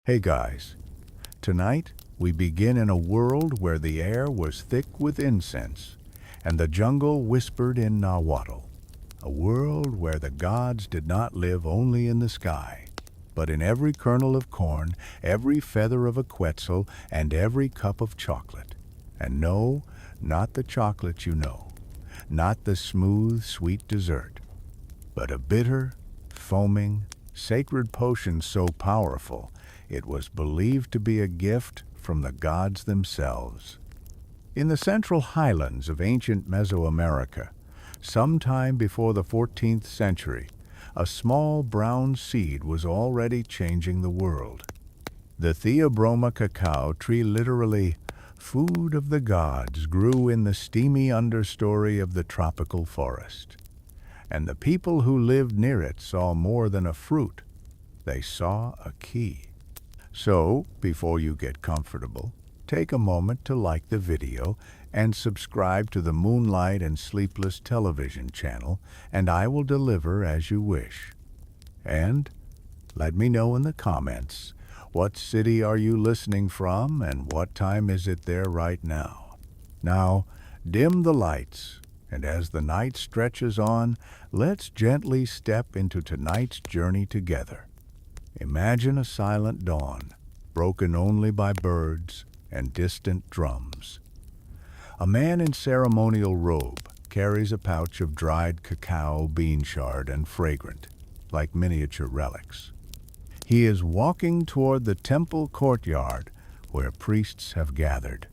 Hey guys, tonight we begin in a world where the air was thick with incense and the jungle whispered in Nahuatl. A world where the gods did not live only in the sky, but in every kernel of corn, every feather of a quetzal, and every cup of chocolate. And no, not the chocolate you know, not the smooth, sweet dessert, but a bitter, foaming, sacred potion so powerful it was believed to be a gift from the gods themselves. In the central highlands of ancient Mesoamerica, sometime before the 14th century, a small brown seed was already changing the world. The Theobroma cacao tree, literally food of the gods, grew in the steamy understory of the tropical forest. And the people who lived near it saw more than a fruit. They saw a key. So, before you get comfortable, take a moment to like the video and subscribe to the Moonlight and Sleepless television channel, and I will deliver as you wish. And let me know in the comments, what city are you listening from and what time is it there right now? Now, dim the lights, and as the night stretches on, let's gently step into tonight's journey together. Imagine a silent dawn, broken only by birds and distant drums. A man in ceremonial robe carries a pouch of dried cacao bean shard and fragrant, like miniature relics. He is walking toward the temple courtyard where priests have gathered.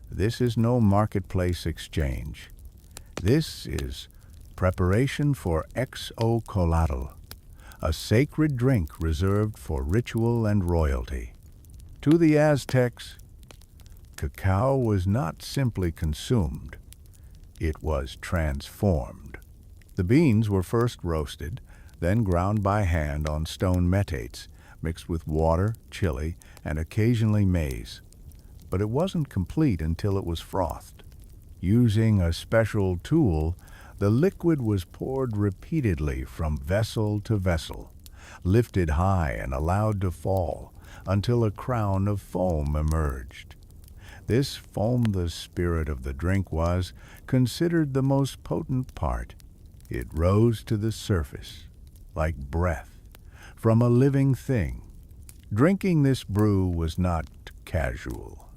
This is no marketplace exchange. This is preparation for Xocolatl, a sacred drink reserved for ritual and royalty. To the Aztecs, cacao was not simply consumed, it was transformed. The beans were first roasted, then ground by hand on stone metates, mixed with water, chili, and occasionally maize. But it wasn't complete until it was frothed. Using a special tool, the liquid was poured repeatedly from vessel to vessel, lifted high and allowed to fall until a crown of foam emerged. This foam, the spirit of the drink, was considered the most potent part. It rose to the surface, like breath, from a living thing. Drinking this brew was not casual.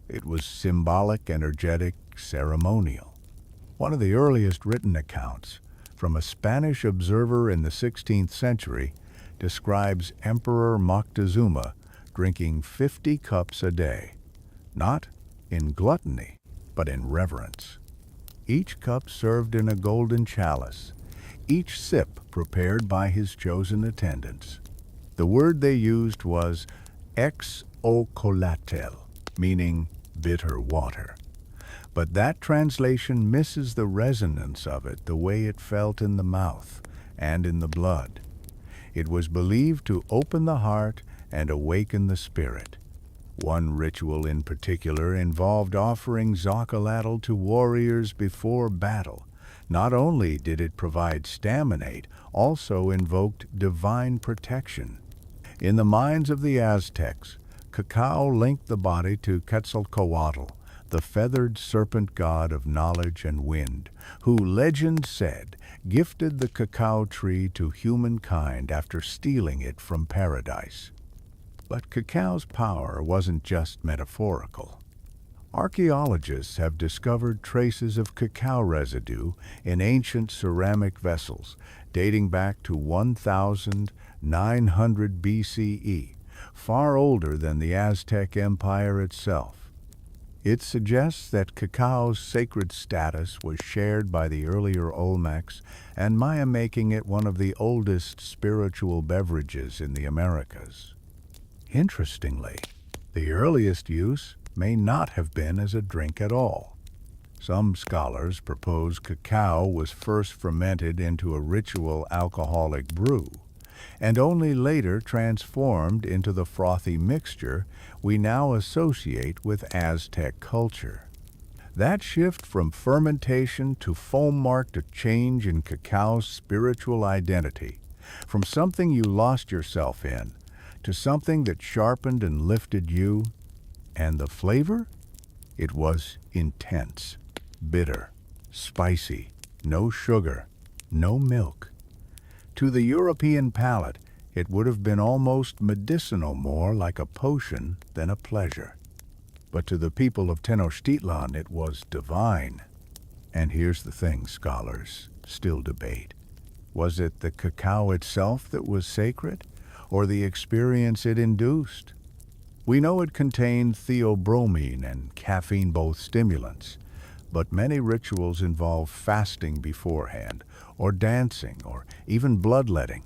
It was symbolic, energetic, ceremonial. One of the earliest written accounts, from a Spanish observer in the 16th century, describes Emperor Moctezuma drinking 50 cups a day, not in gluttony, but in reverence. Each cup served in a golden chalice, each sip prepared by his chosen attendants. The word they used was Xocolatl, meaning bitter water. But that translation misses the resonance of it, the way it felt in the mouth and in the blood. It was believed to open the heart and awaken the spirit. One ritual in particular involved offering Xocolatl to warriors before battle. Not only did it provide stamina, it also invoked divine protection. In the minds of the Aztecs, cacao linked the body to Quetzalcoatl, the feathered serpent god of knowledge and wind, who, legend said, gifted the cacao tree to humankind after stealing it from paradise. But cacao's power wasn't just metaphorical. Archaeologists have discovered traces of cacao residue in ancient ceramic vessels dating back to 1900 BCE, far older than the Aztec Empire itself. It suggests that cacao's sacred status was shared by the earlier Olmecs and Maya, making it one of the oldest spiritual beverages in the Americas. Interestingly, the earliest use may not have been as a drink at all. Some scholars propose cacao was first fermented into a ritual alcoholic brew, and only later transformed into the frothy mixture we now associate with Aztec culture. That shift from fermentation to foam marked a change in cacao's spiritual identity, from something you lost yourself in to something that sharpened and lifted you. And the flavor? It was intense, bitter, spicy, no sugar, no milk. To the European palate, it would have been almost medicinal, more like a potion than a pleasure. But to the people of Tenochtitlan, it was divine. And here's the thing scholars still debate. Was it the cacao itself that was sacred, or the experience it induced? We know it contained theobromine and caffeine, both stimulants, but many rituals involve fasting beforehand, or dancing, or even bloodletting.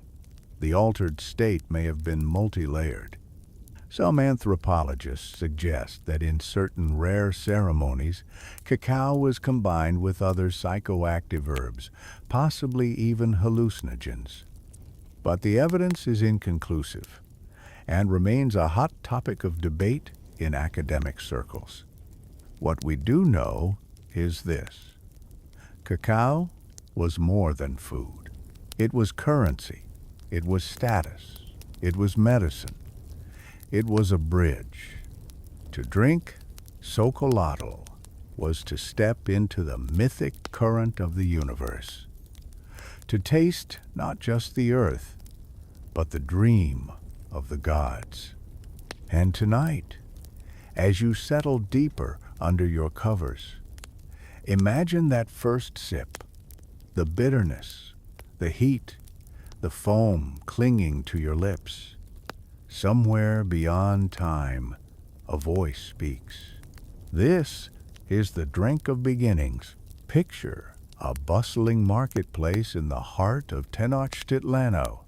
The altered state may have been multi-layered. Some anthropologists suggest that in certain rare ceremonies, cacao was combined with other psychoactive herbs, possibly even hallucinogens. But the evidence is inconclusive and remains a hot topic of debate in academic circles. What we do know is this: cacao was more than food. It was currency. It was status. It was medicine. It was a bridge. To drink Xocolatl was to step into the mythic current of the universe. To taste not just the earth, but the dream of the gods. And tonight, as you settle deeper under your covers, imagine that first sip, the bitterness, the heat, the foam clinging to your lips. Somewhere beyond time, a voice speaks. This is the drink of beginnings. Picture a bustling marketplace in the heart of Tenochtitlan,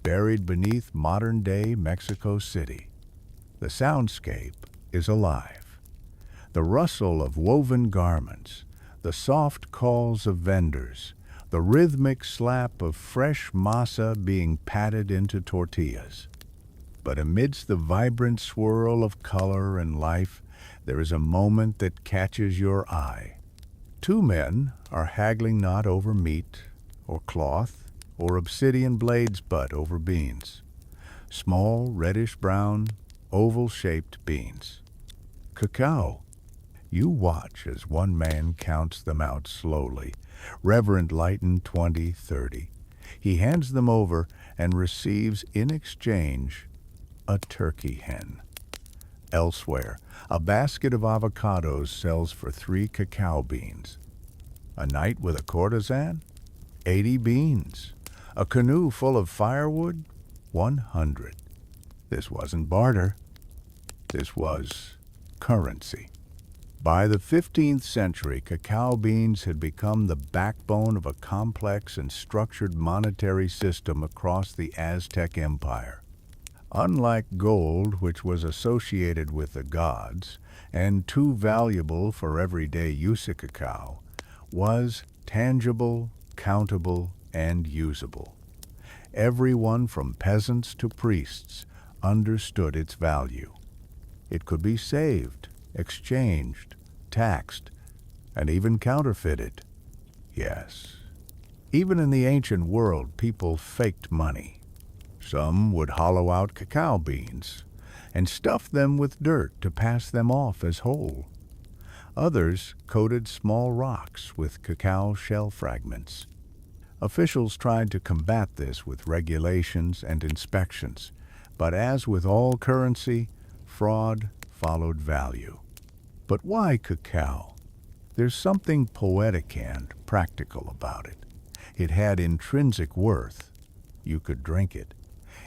buried beneath modern-day Mexico City. The soundscape is alive. The rustle of woven garments, the soft calls of vendors, the rhythmic slap of fresh masa being patted into tortillas. But amidst the vibrant swirl of color and life, there is a moment that catches your eye. Two men are haggling not over meat or cloth or obsidian blades, but over beans. Small, reddish-brown, oval-shaped beans. Cacao. You watch as one man counts them out slowly. Reverend lighten 20, 30. He hands them over and receives in exchange a turkey hen. Elsewhere, a basket of avocados sells for 3 cacao beans. A night with a courtesan? 80 beans. A canoe full of firewood? 100. This wasn't barter. This was currency. By the 15th century, cacao beans had become the backbone of a complex and structured monetary system across the Aztec Empire. Unlike gold, which was associated with the gods and too valuable for everyday use, cacao was tangible, countable, and usable. Everyone from peasants to priests understood its value. It could be saved, exchanged, taxed, and even counterfeited. Yes, even in the ancient world, people faked money. Some would hollow out cacao beans and stuff them with dirt to pass them off as whole. Others coated small rocks with cacao shell fragments. Officials tried to combat this with regulations and inspections, but as with all currency, fraud followed value. But why cacao? There's something poetic and practical about it. It had intrinsic worth. You could drink it.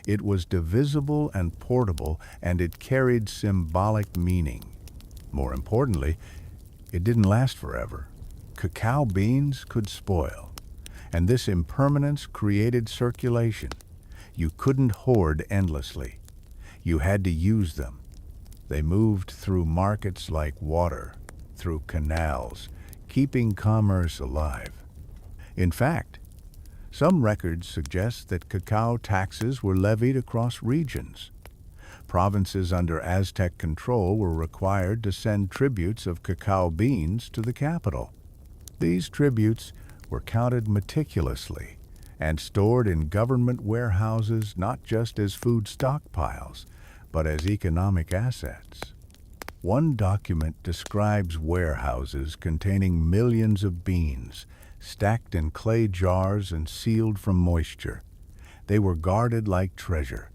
It was divisible and portable, and it carried symbolic meaning. More importantly, it didn't last forever. Cacao beans could spoil, and this impermanence created circulation. You couldn't hoard endlessly. You had to use them. They moved through markets like water, through canals, keeping commerce alive. In fact, some records suggest that cacao taxes were levied across regions. Provinces under Aztec control were required to send tributes of cacao beans to the capital. These tributes were counted meticulously and stored in government warehouses not just as food stockpiles, but as economic assets. One document describes warehouses containing millions of beans, stacked in clay jars and sealed from moisture. They were guarded like treasure,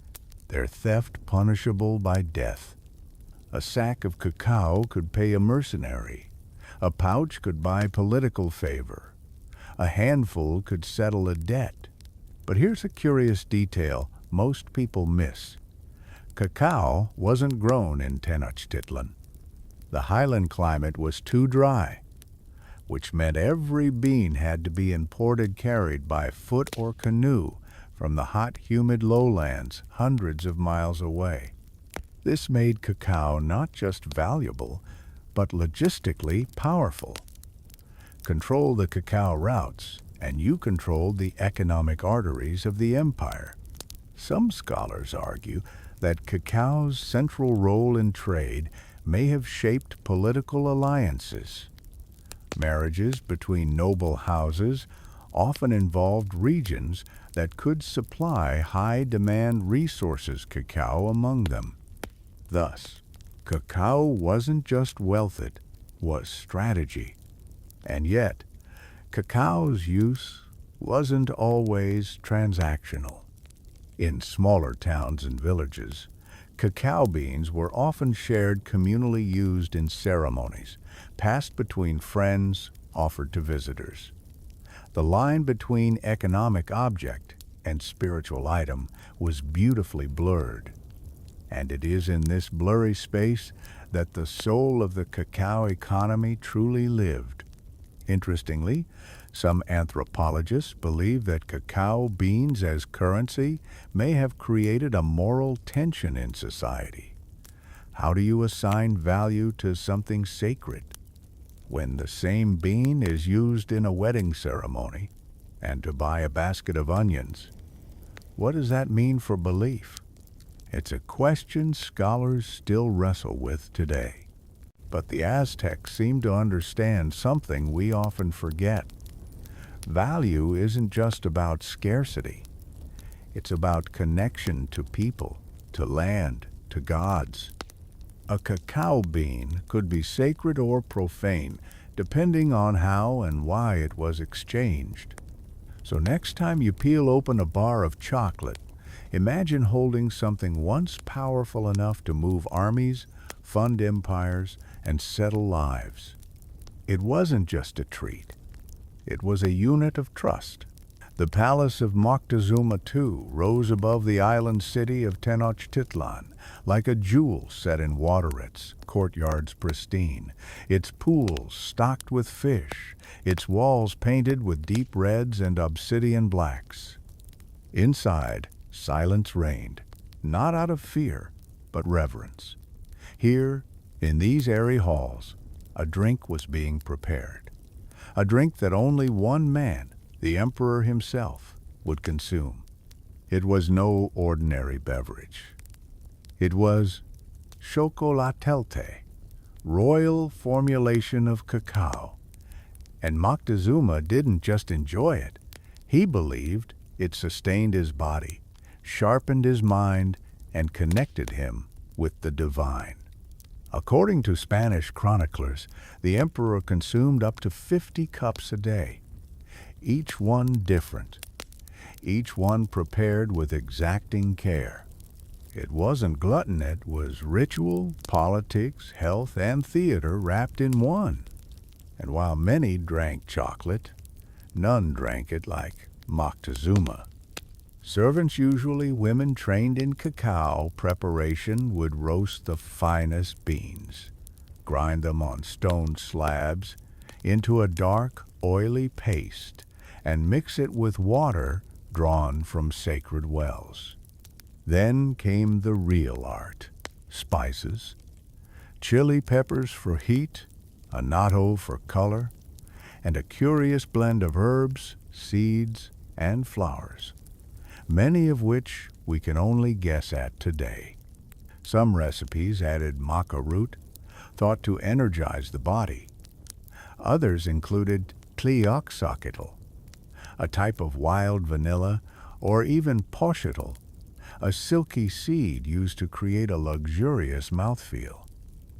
their theft punishable by death. A sack of cacao could pay a mercenary. A pouch could buy political favor. A handful could settle a debt. But here's a curious detail most people miss. Cacao wasn't grown in Tenochtitlan. The highland climate was too dry, which meant every bean had to be imported carried by foot or canoe from the hot, humid lowlands hundreds of miles away. This made cacao not just valuable, but logistically powerful. Control the cacao routes, and you controlled the economic arteries of the empire. Some scholars argue that cacao's central role in trade may have shaped political alliances. Marriages between noble houses often involved regions that could supply high-demand resources cacao among them. Thus, cacao wasn't just wealth, it was strategy. And yet, cacao's use wasn't always transactional. In smaller towns and villages, cacao beans were often shared communally used in ceremonies, passed between friends, offered to visitors. The line between economic object and spiritual item was beautifully blurred. And it is in this blurry space that the soul of the cacao economy truly lived. Interestingly, some anthropologists believe that cacao beans as currency may have created a moral tension in society. How do you assign value to something sacred when the same bean is used in a wedding ceremony and to buy a basket of onions? What does that mean for belief? It's a question scholars still wrestle with today. But the Aztecs seem to understand something we often forget. Value isn't just about scarcity. It's about connection to people, to land, to gods. A cacao bean could be sacred or profane, depending on how and why it was exchanged. So next time you peel open a bar of chocolate, imagine holding something once powerful enough to move armies, fund empires, and settle lives. It wasn't just a treat. It was a unit of trust. The palace of Moctezuma II rose above the island city of Tenochtitlan, like a jewel set in waterets, courtyards pristine, its pools stocked with fish, its walls painted with deep reds and obsidian blacks. Inside, silence reigned, not out of fear, but reverence. Here, in these airy halls, a drink was being prepared. A drink that only one man, the emperor himself, would consume. It was no ordinary beverage. It was Xocolatl, royal formulation of cacao. And Moctezuma didn't just enjoy it. He believed it sustained his body, sharpened his mind, and connected him with the divine. According to Spanish chroniclers, the emperor consumed up to 50 cups a day, each one different, each one prepared with exacting care. It wasn't glutton, it was ritual, politics, health, and theater wrapped in one. And while many drank chocolate, none drank it like Moctezuma. Servants, usually women trained in cacao preparation, would roast the finest beans, grind them on stone slabs into a dark, oily paste, and mix it with water drawn from sacred wells. Then came the real art: spices, chili peppers for heat, annatto for color, and a curious blend of herbs, seeds, and flowers, many of which we can only guess at today. Some recipes added maca root, thought to energize the body. Others included Xocolatl, a type of wild vanilla, or even Xocolatl, a silky seed used to create a luxurious mouthfeel.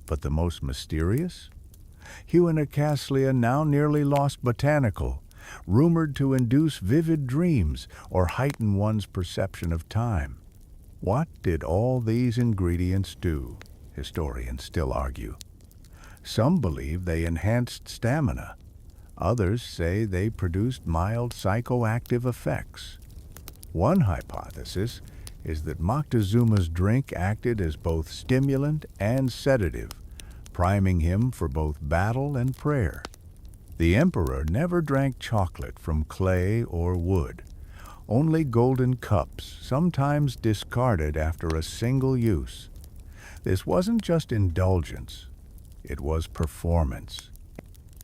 But the most mysterious? Huanacaslia, now nearly lost botanical, rumored to induce vivid dreams or heighten one's perception of time. What did all these ingredients do? Historians still argue. Some believe they enhanced stamina. Others say they produced mild psychoactive effects. One hypothesis is that Moctezuma's drink acted as both stimulant and sedative, priming him for both battle and prayer. The emperor never drank chocolate from clay or wood, only golden cups, sometimes discarded after a single use. This wasn't just indulgence, it was performance.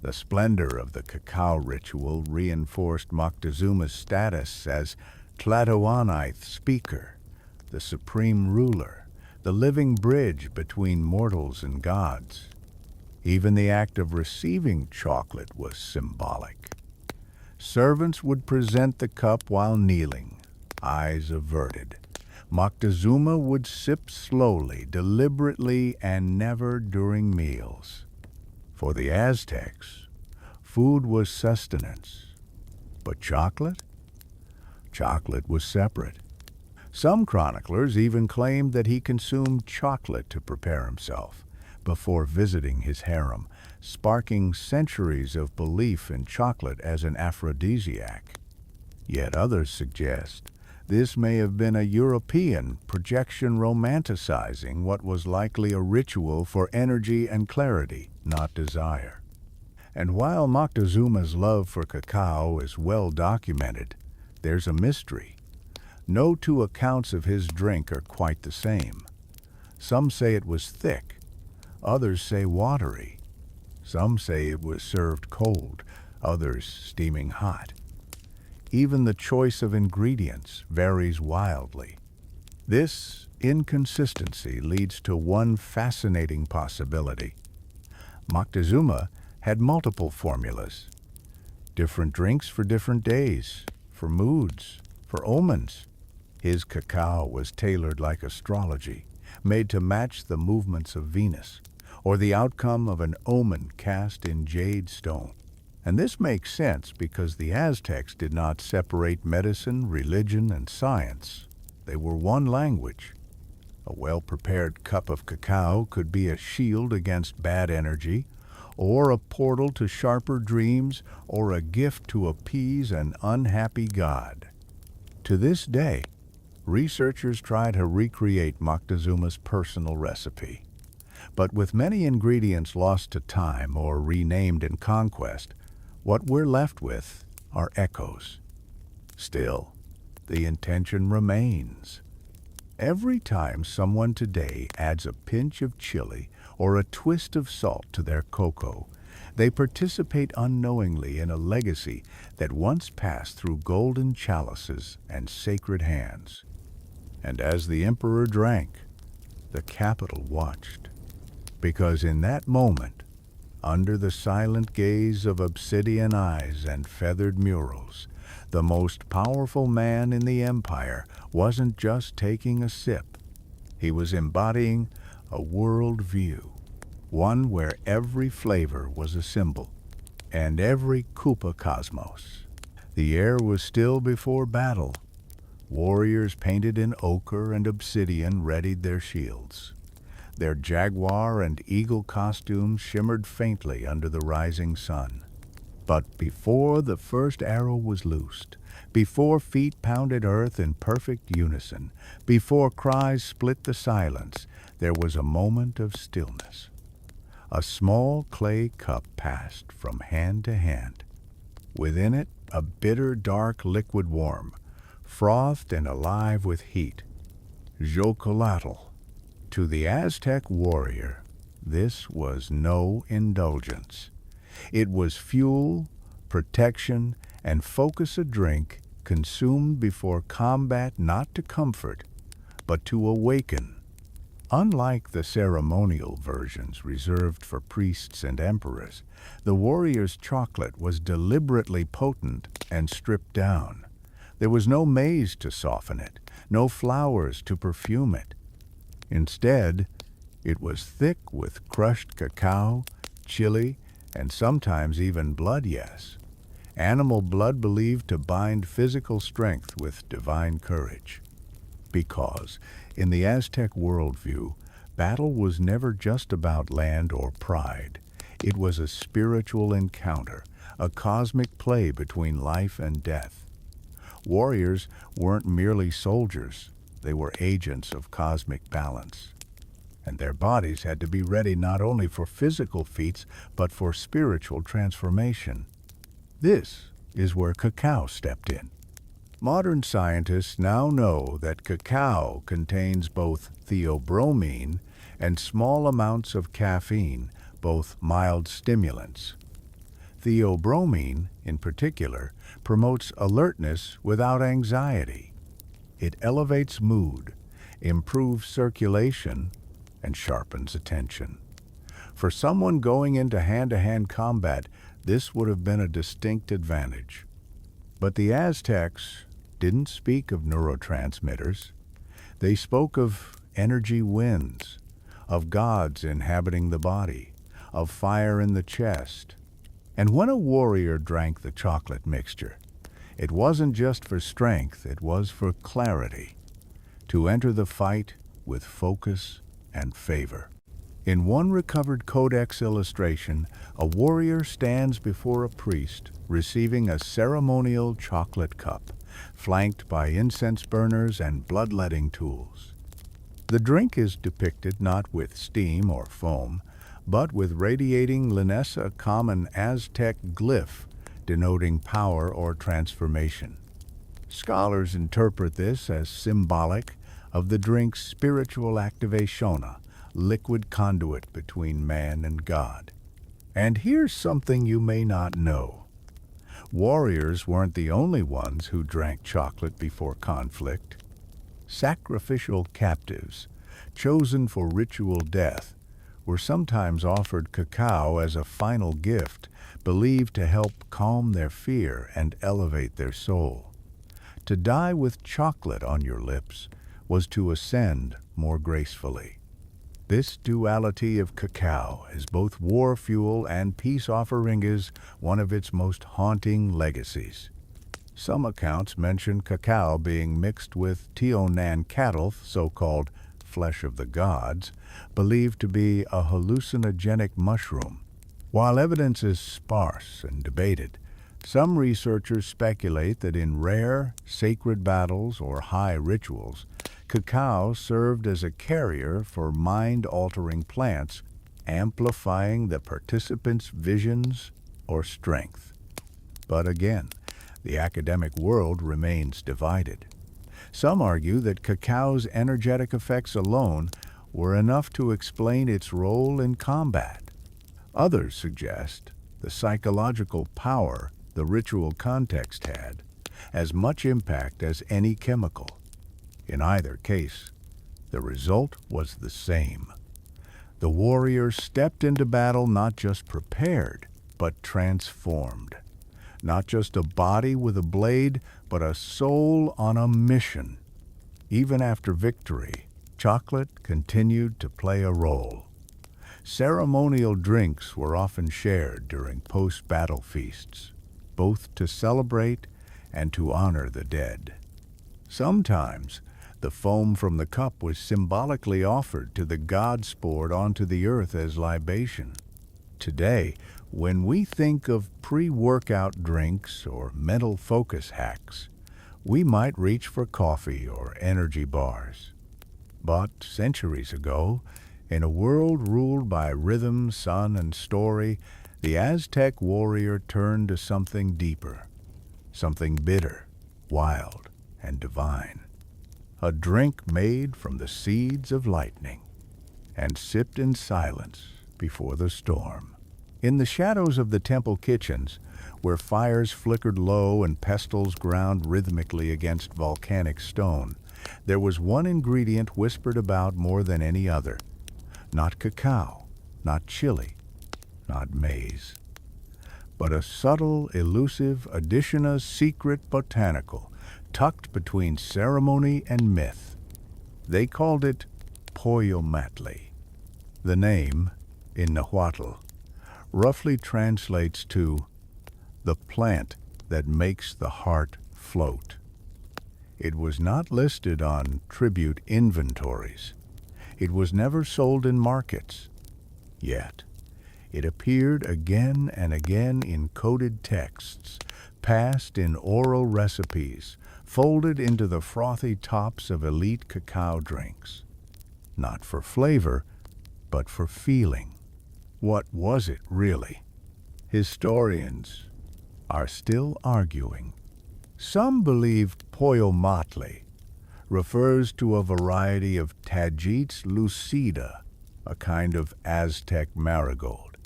The splendor of the cacao ritual reinforced Moctezuma's status as Tlatoanite speaker, the supreme ruler, the living bridge between mortals and gods. Even the act of receiving chocolate was symbolic. Servants would present the cup while kneeling, eyes averted. Moctezuma would sip slowly, deliberately, and never during meals. For the Aztecs, food was sustenance. But chocolate? Chocolate was separate. Some chroniclers even claimed that he consumed chocolate to prepare himself before visiting his harem, sparking centuries of belief in chocolate as an aphrodisiac. Yet others suggest this may have been a European projection romanticizing what was likely a ritual for energy and clarity, not desire. And while Moctezuma's love for cacao is well documented, there's a mystery. No two accounts of his drink are quite the same. Some say it was thick, others say watery. Some say it was served cold, others steaming hot. Even the choice of ingredients varies wildly. This inconsistency leads to one fascinating possibility. Moctezuma had multiple formulas, different drinks for different days, for moods, for omens. His cacao was tailored like astrology, made to match the movements of Venus, or the outcome of an omen cast in jade stone. And this makes sense because the Aztecs did not separate medicine, religion, and science. They were one language. A well-prepared cup of cacao could be a shield against bad energy, or a portal to sharper dreams, or a gift to appease an unhappy god. To this day, researchers try to recreate Moctezuma's personal recipe. But with many ingredients lost to time or renamed in Conquest, what we're left with are echoes. Still, the intention remains. Every time someone today adds a pinch of chili or a twist of salt to their cocoa, they participate unknowingly in a legacy that once passed through golden chalices and sacred hands. And as the emperor drank, the capital watched. Because in that moment, under the silent gaze of obsidian eyes and feathered murals, the most powerful man in the empire wasn't just taking a sip. He was embodying a world view, one where every flavor was a symbol, and every kupa cosmos. The air was still before battle. Warriors painted in ochre and obsidian readied their shields. Their jaguar and eagle costumes shimmered faintly under the rising sun. But before the first arrow was loosed, before feet pounded earth in perfect unison, before cries split the silence, there was a moment of stillness. A small clay cup passed from hand to hand. Within it, a bitter, dark liquid warm, frothed and alive with heat. Xocolatl. To the Aztec warrior, this was no indulgence. It was fuel, protection, and focus, a drink consumed before combat, not to comfort, but to awaken. Unlike the ceremonial versions reserved for priests and emperors, the warrior's chocolate was deliberately potent and stripped down. There was no maize to soften it, no flowers to perfume it. Instead, it was thick with crushed cacao, chili, and sometimes even blood, yes. Animal blood believed to bind physical strength with divine courage. Because, in the Aztec worldview, battle was never just about land or pride. It was a spiritual encounter, a cosmic play between life and death. Warriors weren't merely soldiers, they were agents of cosmic balance. And their bodies had to be ready not only for physical feats, but for spiritual transformation. This is where cacao stepped in. Modern scientists now know that cacao contains both theobromine and small amounts of caffeine, both mild stimulants. Theobromine, in particular, promotes alertness without anxiety. It elevates mood, improves circulation, and sharpens attention. For someone going into hand-to-hand combat, this would have been a distinct advantage. But the Aztecs didn't speak of neurotransmitters. They spoke of energy winds, of gods inhabiting the body, of fire in the chest. And when a warrior drank the chocolate mixture, it wasn't just for strength, it was for clarity, to enter the fight with focus and favor. In one recovered codex illustration, a warrior stands before a priest receiving a ceremonial chocolate cup, flanked by incense burners and bloodletting tools. The drink is depicted not with steam or foam, but with radiating Linessa common Aztec glyph denoting power or transformation. Scholars interpret this as symbolic of the drink's spiritual activationa, liquid conduit between man and God. And here's something you may not know. Warriors weren't the only ones who drank chocolate before conflict. Sacrificial captives, chosen for ritual death, were sometimes offered cacao as a final gift, believed to help calm their fear and elevate their soul. To die with chocolate on your lips was to ascend more gracefully. This duality of cacao as both war fuel and peace offering is one of its most haunting legacies. Some accounts mention cacao being mixed with Teonancatl, so-called flesh of the gods, believed to be a hallucinogenic mushroom. While evidence is sparse and debated, some researchers speculate that in rare, sacred battles or high rituals, cacao served as a carrier for mind-altering plants, amplifying the participants' visions or strength. But again, the academic world remains divided. Some argue that cacao's energetic effects alone were enough to explain its role in combat. Others suggest the psychological power the ritual context had as much impact as any chemical. In either case, the result was the same. The warrior stepped into battle not just prepared, but transformed. Not just a body with a blade, but a soul on a mission. Even after victory, chocolate continued to play a role. Ceremonial drinks were often shared during post-battle feasts, both to celebrate and to honor the dead. Sometimes, the foam from the cup was symbolically offered to the gods poured onto the earth as libation. Today, when we think of pre-workout drinks or mental focus hacks, we might reach for coffee or energy bars. But centuries ago, in a world ruled by rhythm, sun, and story, the Aztec warrior turned to something deeper, something bitter, wild, and divine. A drink made from the seeds of lightning and sipped in silence before the storm. In the shadows of the temple kitchens, where fires flickered low and pestles ground rhythmically against volcanic stone, There was one ingredient whispered about more than any other. Not cacao, not chili, not maize, but a subtle, elusive, Indigenous secret botanical, tucked between ceremony and myth. They called it Poyomatli. The name, in Nahuatl, roughly translates to the plant that makes the heart float. It was not listed on tribute inventories. It was never sold in markets. Yet, it appeared again and again in coded texts, passed in oral recipes, folded into the frothy tops of elite cacao drinks. Not for flavor, but for feeling. What was it really? Historians are still arguing. Some believe Poyomatli refers to a variety of Tagetes lucida, a kind of Aztec marigold,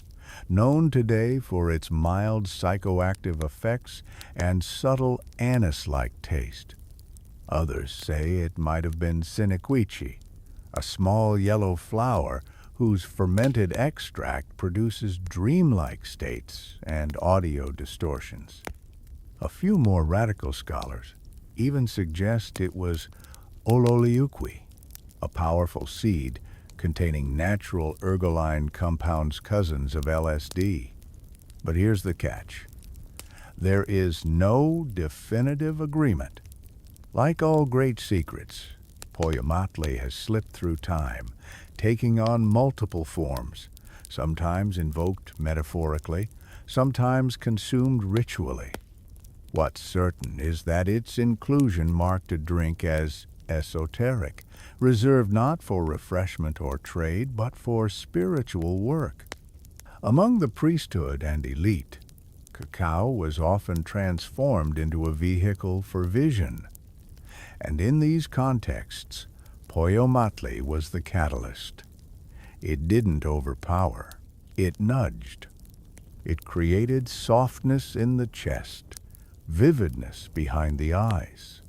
known today for its mild psychoactive effects and subtle anise-like taste. Others say it might have been Siniquichi, a small yellow flower whose fermented extract produces dreamlike states and audio distortions. A few more radical scholars even suggest it was Ololiuqui, a powerful seed containing natural ergoline compounds cousins of LSD. But here's the catch. There is no definitive agreement. Like all great secrets, Poyomatli has slipped through time, taking on multiple forms, sometimes invoked metaphorically, sometimes consumed ritually. What's certain is that its inclusion marked a drink as esoteric, reserved not for refreshment or trade, but for spiritual work. Among the priesthood and elite, cacao was often transformed into a vehicle for vision. And in these contexts, Poyomatli was the catalyst. It didn't overpower, it nudged. It created softness in the chest, vividness behind the eyes.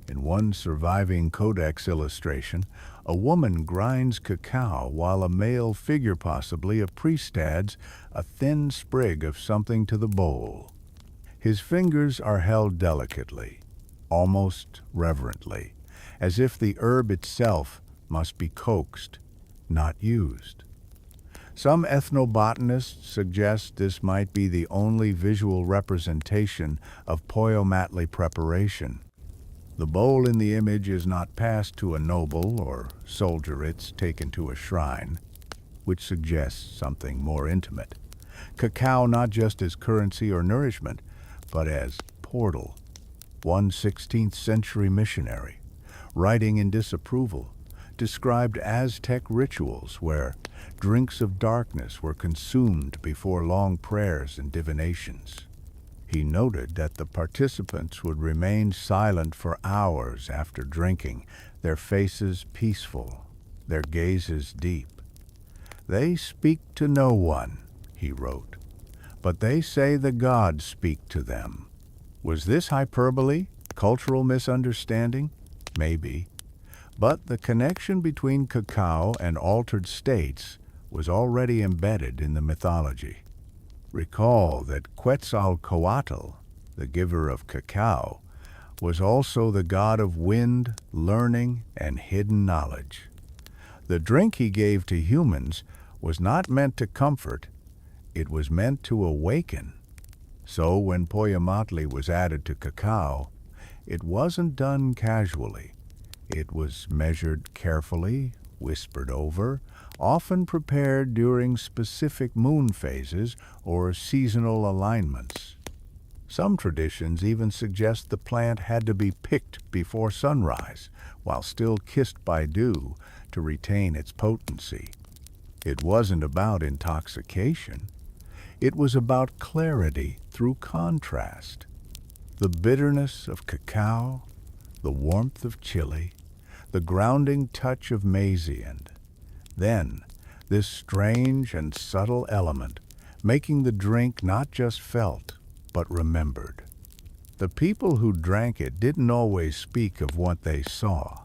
In one surviving codex illustration, a woman grinds cacao while a male figure, possibly a priest, adds a thin sprig of something to the bowl. His fingers are held delicately, almost reverently, as if the herb itself must be coaxed, not used. Some ethnobotanists suggest this might be the only visual representation of Poyomatli preparation. The bowl in the image is not passed to a noble or soldier, it's taken to a shrine, which suggests something more intimate. Cacao not just as currency or nourishment, but as portal. One 16th century missionary, writing in disapproval, described Aztec rituals where drinks of darkness were consumed before long prayers and divinations. He noted that the participants would remain silent for hours after drinking, their faces peaceful, their gazes deep. They speak to no one, he wrote, but they say the gods speak to them. Was this hyperbole? Cultural misunderstanding? Maybe. But the connection between cacao and altered states was already embedded in the mythology. Recall that Quetzalcoatl, the giver of cacao, was also the god of wind, learning, and hidden knowledge. The drink he gave to humans was not meant to comfort, it was meant to awaken. So when Poyomatli was added to cacao, it wasn't done casually. It was measured carefully, whispered over, often prepared during specific moon phases or seasonal alignments. Some traditions even suggest the plant had to be picked before sunrise, while still kissed by dew, to retain its potency. It wasn't about intoxication. It was about clarity through contrast. The bitterness of cacao, the warmth of chili, the grounding touch of maize-end. Then, this strange and subtle element, making the drink not just felt, but remembered. The people who drank it didn't always speak of what they saw,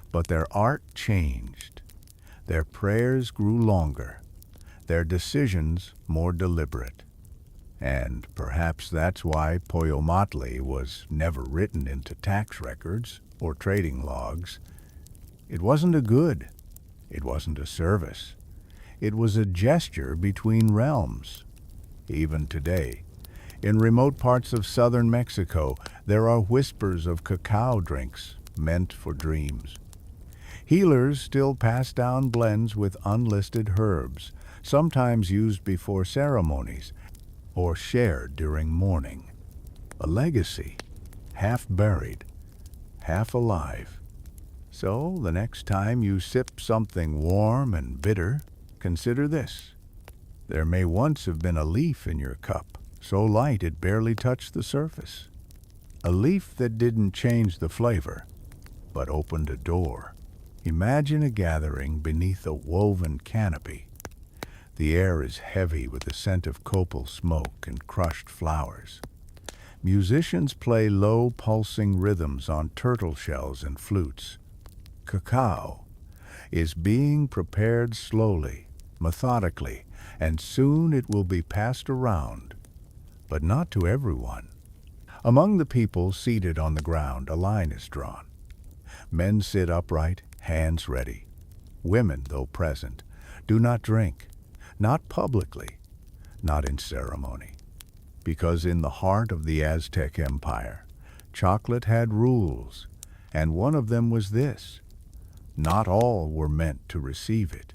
but their art changed. Their prayers grew longer, their decisions more deliberate. And perhaps that's why Poyomatli was never written into tax records or trading logs. It wasn't a good, it wasn't a service. It was a gesture between realms. Even today, in remote parts of southern Mexico, there are whispers of cacao drinks meant for dreams. Healers still pass down blends with unlisted herbs, sometimes used before ceremonies or shared during mourning. A legacy, half buried, half alive. So the next time you sip something warm and bitter, consider this. There may once have been a leaf in your cup, so light it barely touched the surface. A leaf that didn't change the flavor, but opened a door. Imagine a gathering beneath a woven canopy. The air is heavy with the scent of copal smoke and crushed flowers. Musicians play low, pulsing rhythms on turtle shells and flutes. Cacao is being prepared slowly, methodically, and soon it will be passed around, but not to everyone. Among the people seated on the ground, a line is drawn. Men sit upright, hands ready. Women, though present, do not drink, not publicly, not in ceremony. Because in the heart of the Aztec Empire, chocolate had rules, and one of them was this: not all were meant to receive it.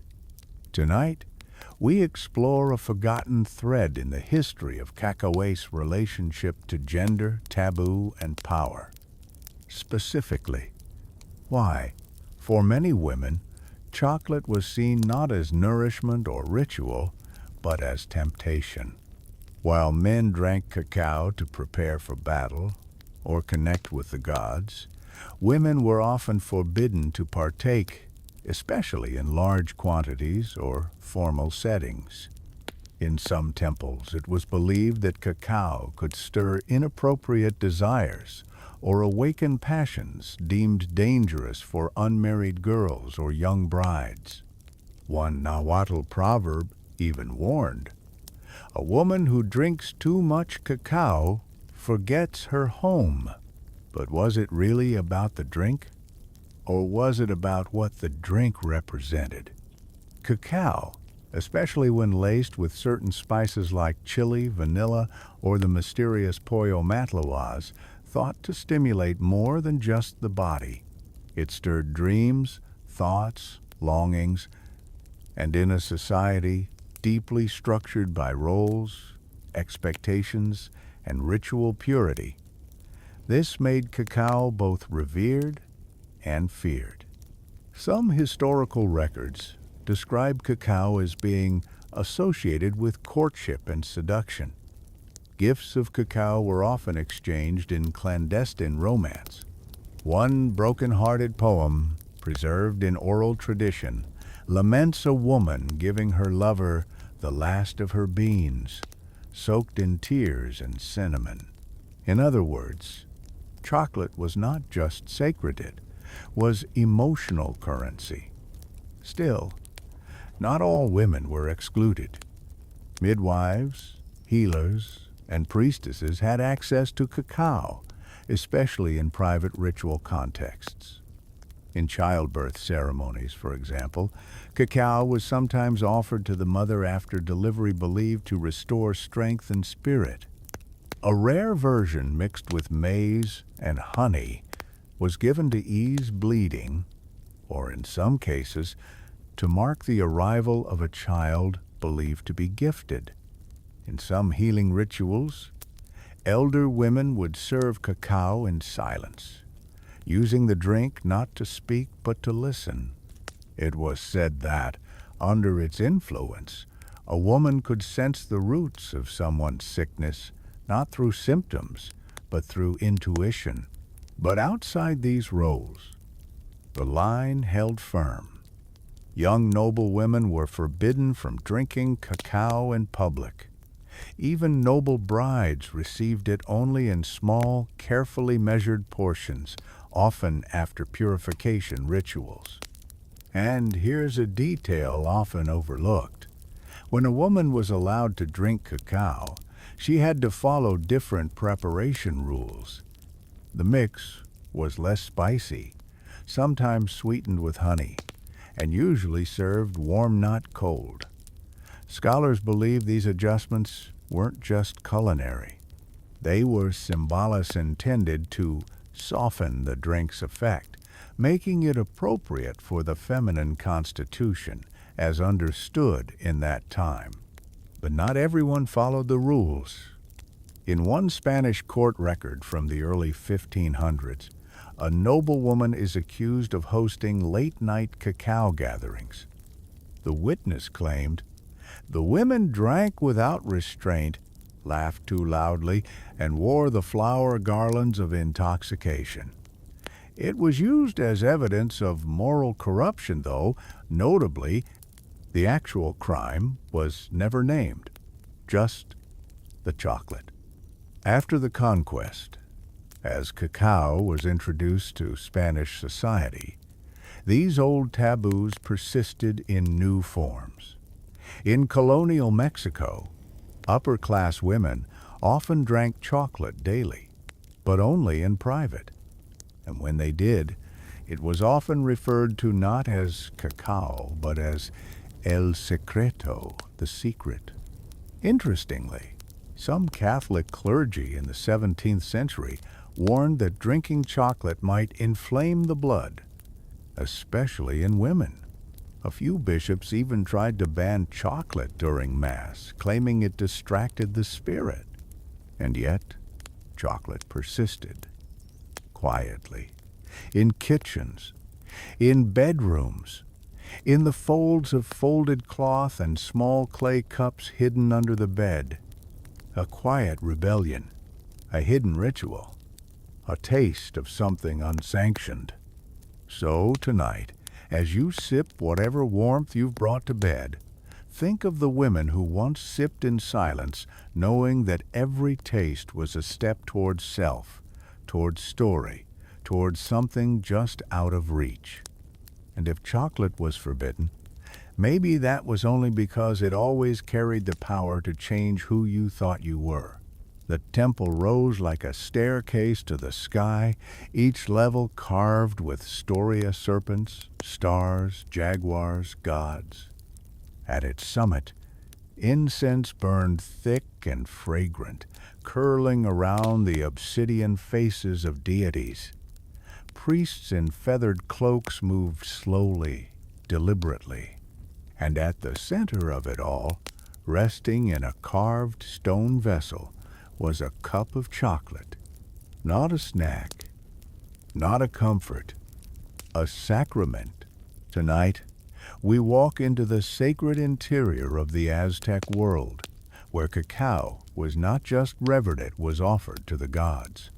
Tonight, we explore a forgotten thread in the history of Cacao's relationship to gender, taboo, and power. Specifically, why, for many women, chocolate was seen not as nourishment or ritual, but as temptation. While men drank cacao to prepare for battle or connect with the gods, women were often forbidden to partake, especially in large quantities or formal settings. In some temples, it was believed that cacao could stir inappropriate desires or awaken passions deemed dangerous for unmarried girls or young brides. One Nahuatl proverb even warned, "A woman who drinks too much cacao forgets her home." But was it really about the drink? Or was it about what the drink represented? Cacao, especially when laced with certain spices like chili, vanilla, or the mysterious Poyomatli, was thought to stimulate more than just the body. It stirred dreams, thoughts, longings, and in a society deeply structured by roles, expectations, and ritual purity, this made cacao both revered and feared. Some historical records describe cacao as being associated with courtship and seduction. Gifts of cacao were often exchanged in clandestine romance. One broken-hearted poem, preserved in oral tradition, laments a woman giving her lover the last of her beans, soaked in tears and cinnamon. In other words, chocolate was not just sacred, it was emotional currency. Still, not all women were excluded. Midwives, healers, and priestesses had access to cacao, especially in private ritual contexts. In childbirth ceremonies, for example, cacao was sometimes offered to the mother after delivery, believed to restore strength and spirit. A rare version mixed with maize and honey was given to ease bleeding, or in some cases, to mark the arrival of a child believed to be gifted. In some healing rituals, elder women would serve cacao in silence, using the drink not to speak but to listen. It was said that, under its influence, a woman could sense the roots of someone's sickness, not through symptoms, but through intuition. But outside these roles, the line held firm. Young noble women were forbidden from drinking cacao in public. Even noble brides received it only in small, carefully measured portions, often after purification rituals. And here's a detail often overlooked. When a woman was allowed to drink cacao, she had to follow different preparation rules. The mix was less spicy, sometimes sweetened with honey, and usually served warm, not cold. Scholars believe these adjustments weren't just culinary. They were symbolis intended to soften the drink's effect, making it appropriate for the feminine constitution as understood in that time. But not everyone followed the rules. In one Spanish court record from the early 1500s, a noblewoman is accused of hosting late-night cacao gatherings. The witness claimed, "The women drank without restraint, laughed too loudly, and wore the flower garlands of intoxication." It was used as evidence of moral corruption, though, notably, the actual crime was never named, just the chocolate. After the Conquest, as cacao was introduced to Spanish society, these old taboos persisted in new forms. In colonial Mexico, upper-class women often drank chocolate daily, but only in private. And when they did, it was often referred to not as cacao, but as el secreto, the secret. Interestingly, some Catholic clergy in the 17th century warned that drinking chocolate might inflame the blood, especially in women. A few bishops even tried to ban chocolate during Mass, claiming it distracted the spirit. And yet, chocolate persisted, quietly, in kitchens, in bedrooms, in the folds of folded cloth and small clay cups hidden under the bed. A quiet rebellion, a hidden ritual, a taste of something unsanctioned. So tonight, as you sip whatever warmth you've brought to bed, think of the women who once sipped in silence, knowing that every taste was a step towards self, towards story, towards something just out of reach. And if chocolate was forbidden, maybe that was only because it always carried the power to change who you thought you were. The temple rose like a staircase to the sky, each level carved with storia serpents, stars, jaguars, gods. At its summit, incense burned thick and fragrant, curling around the obsidian faces of deities. Priests in feathered cloaks moved slowly, deliberately. And at the center of it all, resting in a carved stone vessel, was a cup of chocolate. Not a snack, not a comfort, a sacrament. Tonight, we walk into the sacred interior of the Aztec world, where cacao was not just revered, it was offered to the gods.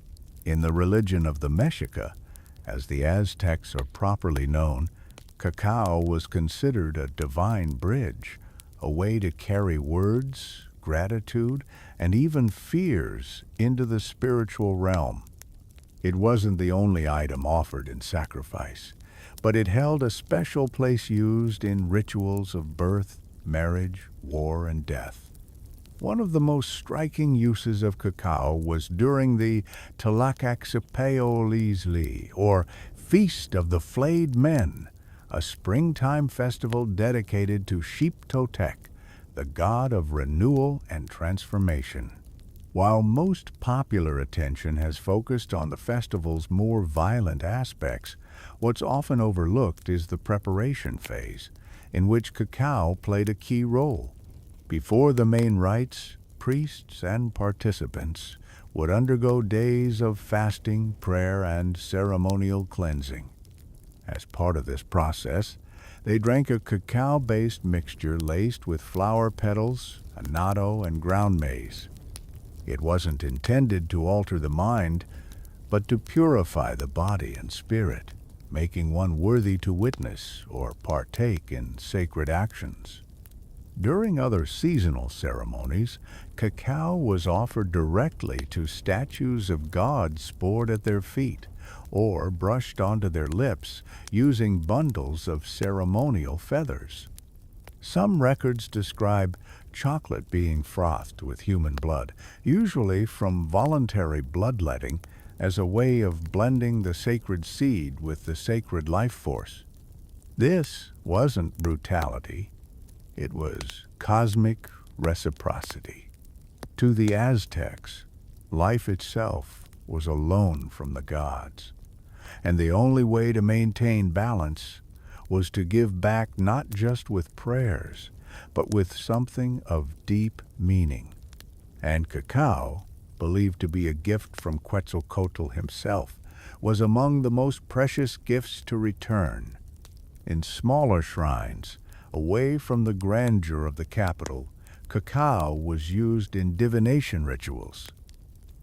In the religion of the Mexica, as the Aztecs are properly known, cacao was considered a divine bridge, a way to carry words, gratitude, and even fears into the spiritual realm. It wasn't the only item offered in sacrifice, but it held a special place used in rituals of birth, marriage, war, and death. One of the most striking uses of cacao was during the Tlacaxepeolizli, or Feast of the Flayed Men, a springtime festival dedicated to Xiptotec, the god of renewal and transformation. While most popular attention has focused on the festival's more violent aspects, what's often overlooked is the preparation phase, in which cacao played a key role. Before the main rites, priests and participants would undergo days of fasting, prayer, and ceremonial cleansing. As part of this process, they drank a cacao-based mixture laced with flower petals, annatto, and ground maize. It wasn't intended to alter the mind, but to purify the body and spirit, making one worthy to witness or partake in sacred actions. During other seasonal ceremonies, cacao was offered directly to statues of gods stored at their feet, or brushed onto their lips using bundles of ceremonial feathers. Some records describe chocolate being frothed with human blood, usually from voluntary bloodletting, as a way of blending the sacred seed with the sacred life force. This wasn't brutality, it was cosmic reciprocity. To the Aztecs, life itself was a loan from the gods, and the only way to maintain balance was to give back not just with prayers, but with something of deep meaning. And cacao, believed to be a gift from Quetzalcoatl himself, was among the most precious gifts to return. In smaller shrines, away from the grandeur of the capital, cacao was used in divination rituals.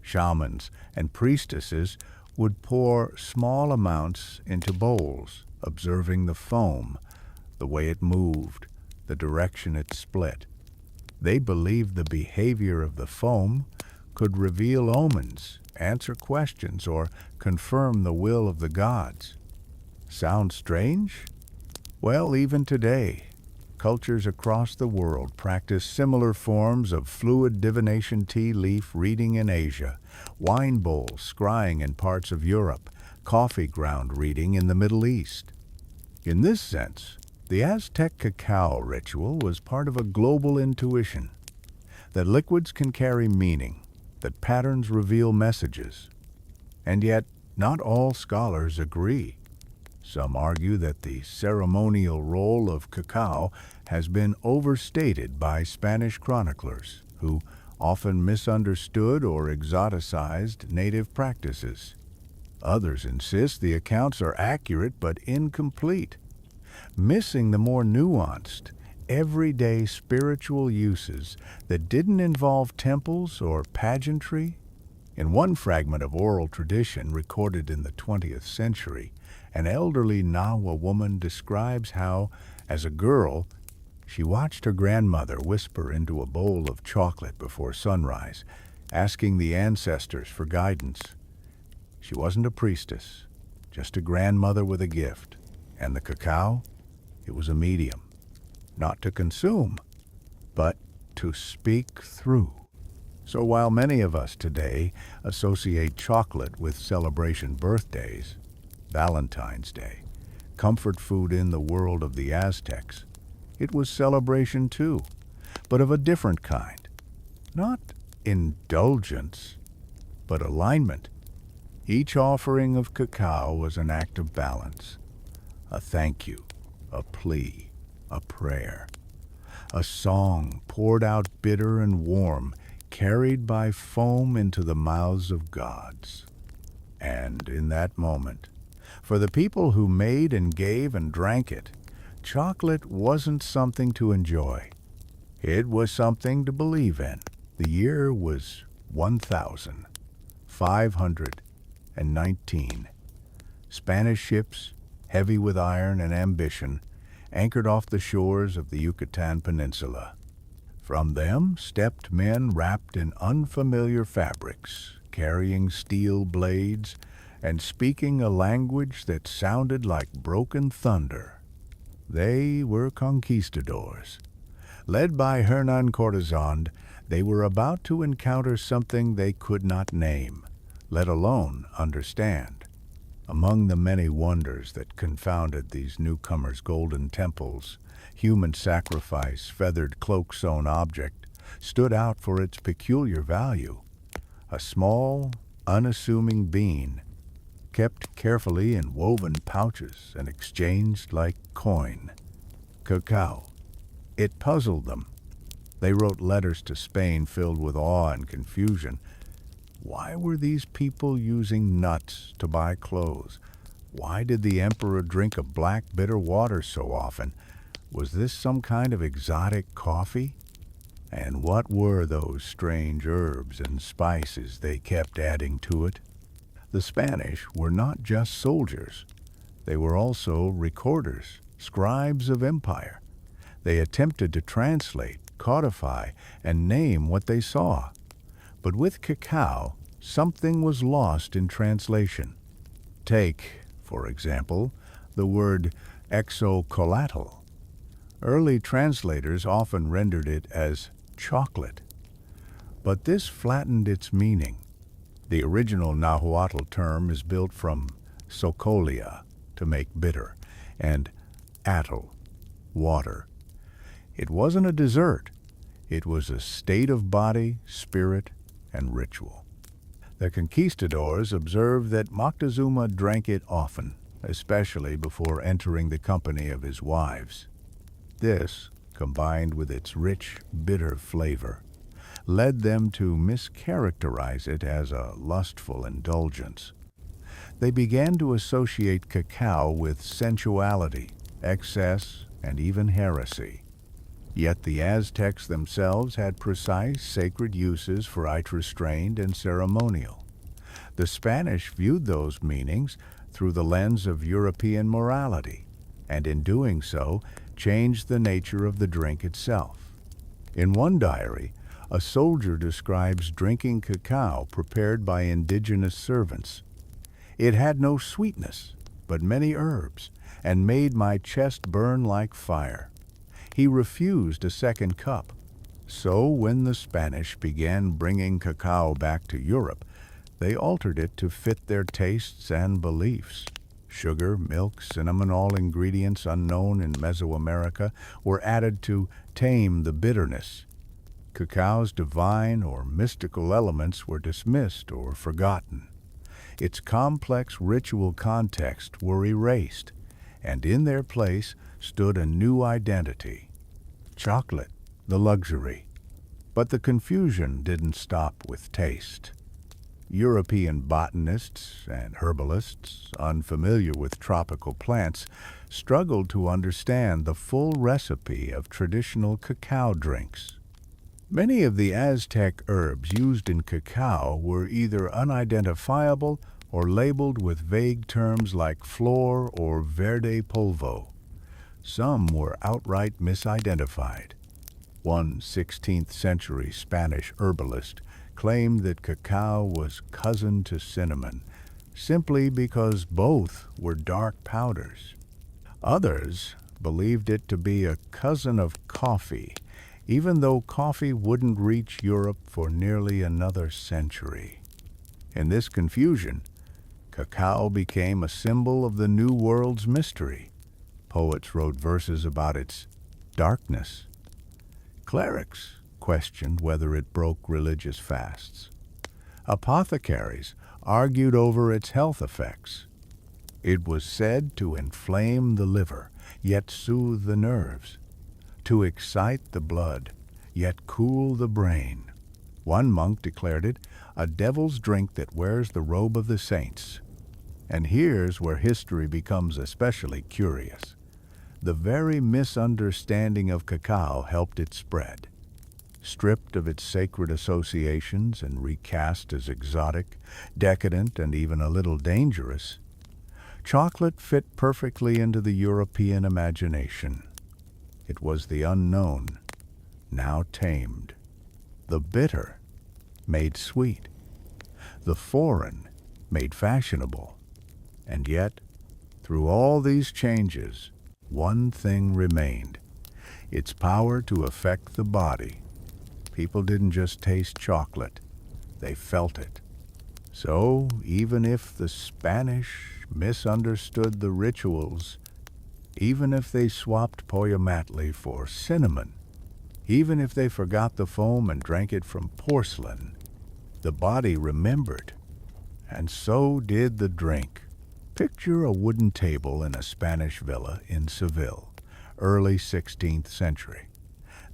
Shamans and priestesses would pour small amounts into bowls, observing the foam, the way it moved, the direction it split. They believed the behavior of the foam could reveal omens, answer questions, or confirm the will of the gods. Sound strange? Well, even today, cultures across the world practice similar forms of fluid divination, tea leaf reading in Asia, wine bowl scrying in parts of Europe, coffee ground reading in the Middle East. In this sense, the Aztec cacao ritual was part of a global intuition that liquids can carry meaning, that patterns reveal messages. And yet, not all scholars agree. Some argue that the ceremonial role of cacao has been overstated by Spanish chroniclers, who often misunderstood or exoticized native practices. Others insist the accounts are accurate but incomplete, missing the more nuanced, everyday spiritual uses that didn't involve temples or pageantry. In one fragment of oral tradition recorded in the 20th century, an elderly Nahua woman describes how, as a girl, she watched her grandmother whisper into a bowl of chocolate before sunrise, asking the ancestors for guidance. She wasn't a priestess, just a grandmother with a gift. And the cacao? It was a medium, not to consume, but to speak through. So while many of us today associate chocolate with celebration birthdays, Valentine's Day, comfort food in the world of the Aztecs, it was celebration too, but of a different kind. Not indulgence, but alignment. Each offering of cacao was an act of balance, a thank you, a plea, a prayer, a song poured out bitter and warm, carried by foam into the mouths of gods. And in that moment, for the people who made and gave and drank it, chocolate wasn't something to enjoy. It was something to believe in. The year was 1519. Spanish ships, heavy with iron and ambition, anchored off the shores of the Yucatan Peninsula. From them stepped men wrapped in unfamiliar fabrics, carrying steel blades and speaking a language that sounded like broken thunder. They were conquistadors. Led by Hernan Cortazon, they were about to encounter something they could not name, let alone understand. Among the many wonders that confounded these newcomers' golden temples, human sacrifice, feathered cloak-sewn object, stood out for its peculiar value. A small, unassuming bean, kept carefully in woven pouches and exchanged like coin. Cacao. It puzzled them. They wrote letters to Spain filled with awe and confusion. Why were these people using nuts to buy clothes? Why did the emperor drink a black bitter water so often? Was this some kind of exotic coffee? And what were those strange herbs and spices they kept adding to it? The Spanish were not just soldiers. They were also recorders, scribes of empire. They attempted to translate, codify, and name what they saw. But with cacao, something was lost in translation. Take, for example, the word Xocolatl. Early translators often rendered it as chocolate, but this flattened its meaning. The original Nahuatl term is built from Xocolia, to make bitter, and atl, water. It wasn't a dessert. It was a state of body, spirit, and ritual. The conquistadors observed that Moctezuma drank it often, especially before entering the company of his wives. This, combined with its rich, bitter flavor, led them to mischaracterize it as a lustful indulgence. They began to associate cacao with sensuality, excess, and even heresy. Yet the Aztecs themselves had precise sacred uses for it restrained and ceremonial. The Spanish viewed those meanings through the lens of European morality, and in doing so, changed the nature of the drink itself. In one diary, a soldier describes drinking cacao prepared by indigenous servants. It had no sweetness, but many herbs, and made my chest burn like fire. He refused a second cup. So when the Spanish began bringing cacao back to Europe, they altered it to fit their tastes and beliefs. Sugar, milk, cinnamon, all ingredients unknown in Mesoamerica, were added to tame the bitterness. Cacao's divine or mystical elements were dismissed or forgotten. Its complex ritual context were erased, and in their place stood a new identity: chocolate, the luxury. But the confusion didn't stop with taste. European botanists and herbalists, unfamiliar with tropical plants, struggled to understand the full recipe of traditional cacao drinks. Many of the Aztec herbs used in cacao were either unidentifiable or labeled with vague terms like flor or verde polvo. Some were outright misidentified. One 16th century Spanish herbalist claimed that cacao was cousin to cinnamon, simply because both were dark powders. Others believed it to be a cousin of coffee, even though coffee wouldn't reach Europe for nearly another century. In this confusion, cacao became a symbol of the New World's mystery. Poets wrote verses about its darkness. Clerics questioned whether it broke religious fasts. Apothecaries argued over its health effects. It was said to inflame the liver, yet soothe the nerves, to excite the blood, yet cool the brain. One monk declared it a devil's drink that wears the robe of the saints. And here's where history becomes especially curious. The very misunderstanding of cacao helped it spread. Stripped of its sacred associations and recast as exotic, decadent, and even a little dangerous, chocolate fit perfectly into the European imagination. It was the unknown, now tamed. The bitter, made sweet. The foreign, made fashionable. And yet, through all these changes, one thing remained: its power to affect the body. People didn't just taste chocolate, they felt it. So, even if the Spanish misunderstood the rituals, even if they swapped Poyomatli for cinnamon, even if they forgot the foam and drank it from porcelain, the body remembered, and so did the drink. Picture a wooden table in a Spanish villa in Seville, early 16th century.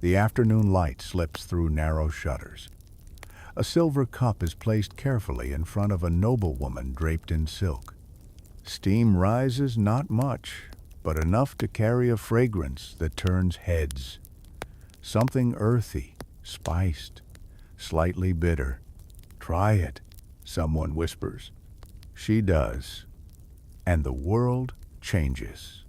The afternoon light slips through narrow shutters. A silver cup is placed carefully in front of a noblewoman draped in silk. Steam rises not much, but enough to carry a fragrance that turns heads. Something earthy, spiced, slightly bitter. "Try it," someone whispers. She does, and the world changes.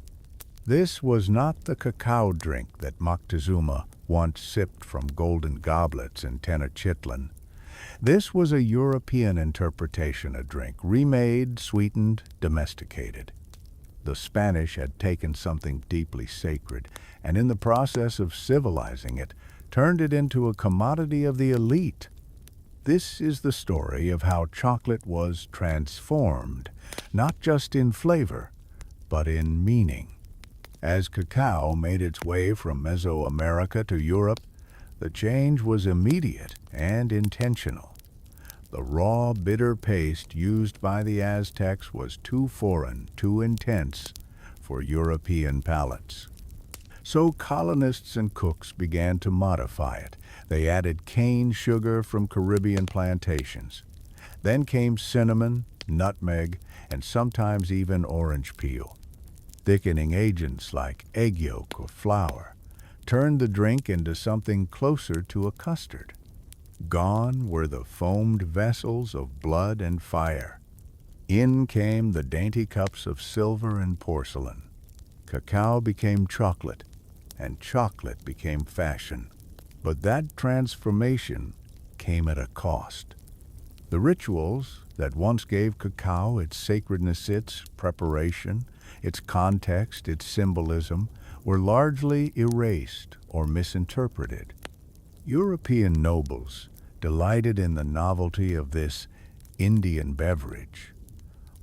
This was not the cacao drink that Moctezuma once sipped from golden goblets in Tenochtitlan. This was a European interpretation of drink, remade, sweetened, domesticated. The Spanish had taken something deeply sacred, and in the process of civilizing it, turned it into a commodity of the elite. This is the story of how chocolate was transformed, not just in flavor, but in meaning. As cacao made its way from Mesoamerica to Europe, the change was immediate and intentional. The raw, bitter paste used by the Aztecs was too foreign, too intense for European palates. So colonists and cooks began to modify it. They added cane sugar from Caribbean plantations. Then came cinnamon, nutmeg, and sometimes even orange peel. Thickening agents like egg yolk or flour turned the drink into something closer to a custard. Gone were the foamed vessels of blood and fire. In came the dainty cups of silver and porcelain. Cacao became chocolate, and chocolate became fashion. But that transformation came at a cost. The rituals that once gave cacao its sacredness, its preparation, its context, its symbolism, were largely erased or misinterpreted. European nobles delighted in the novelty of this Indian beverage,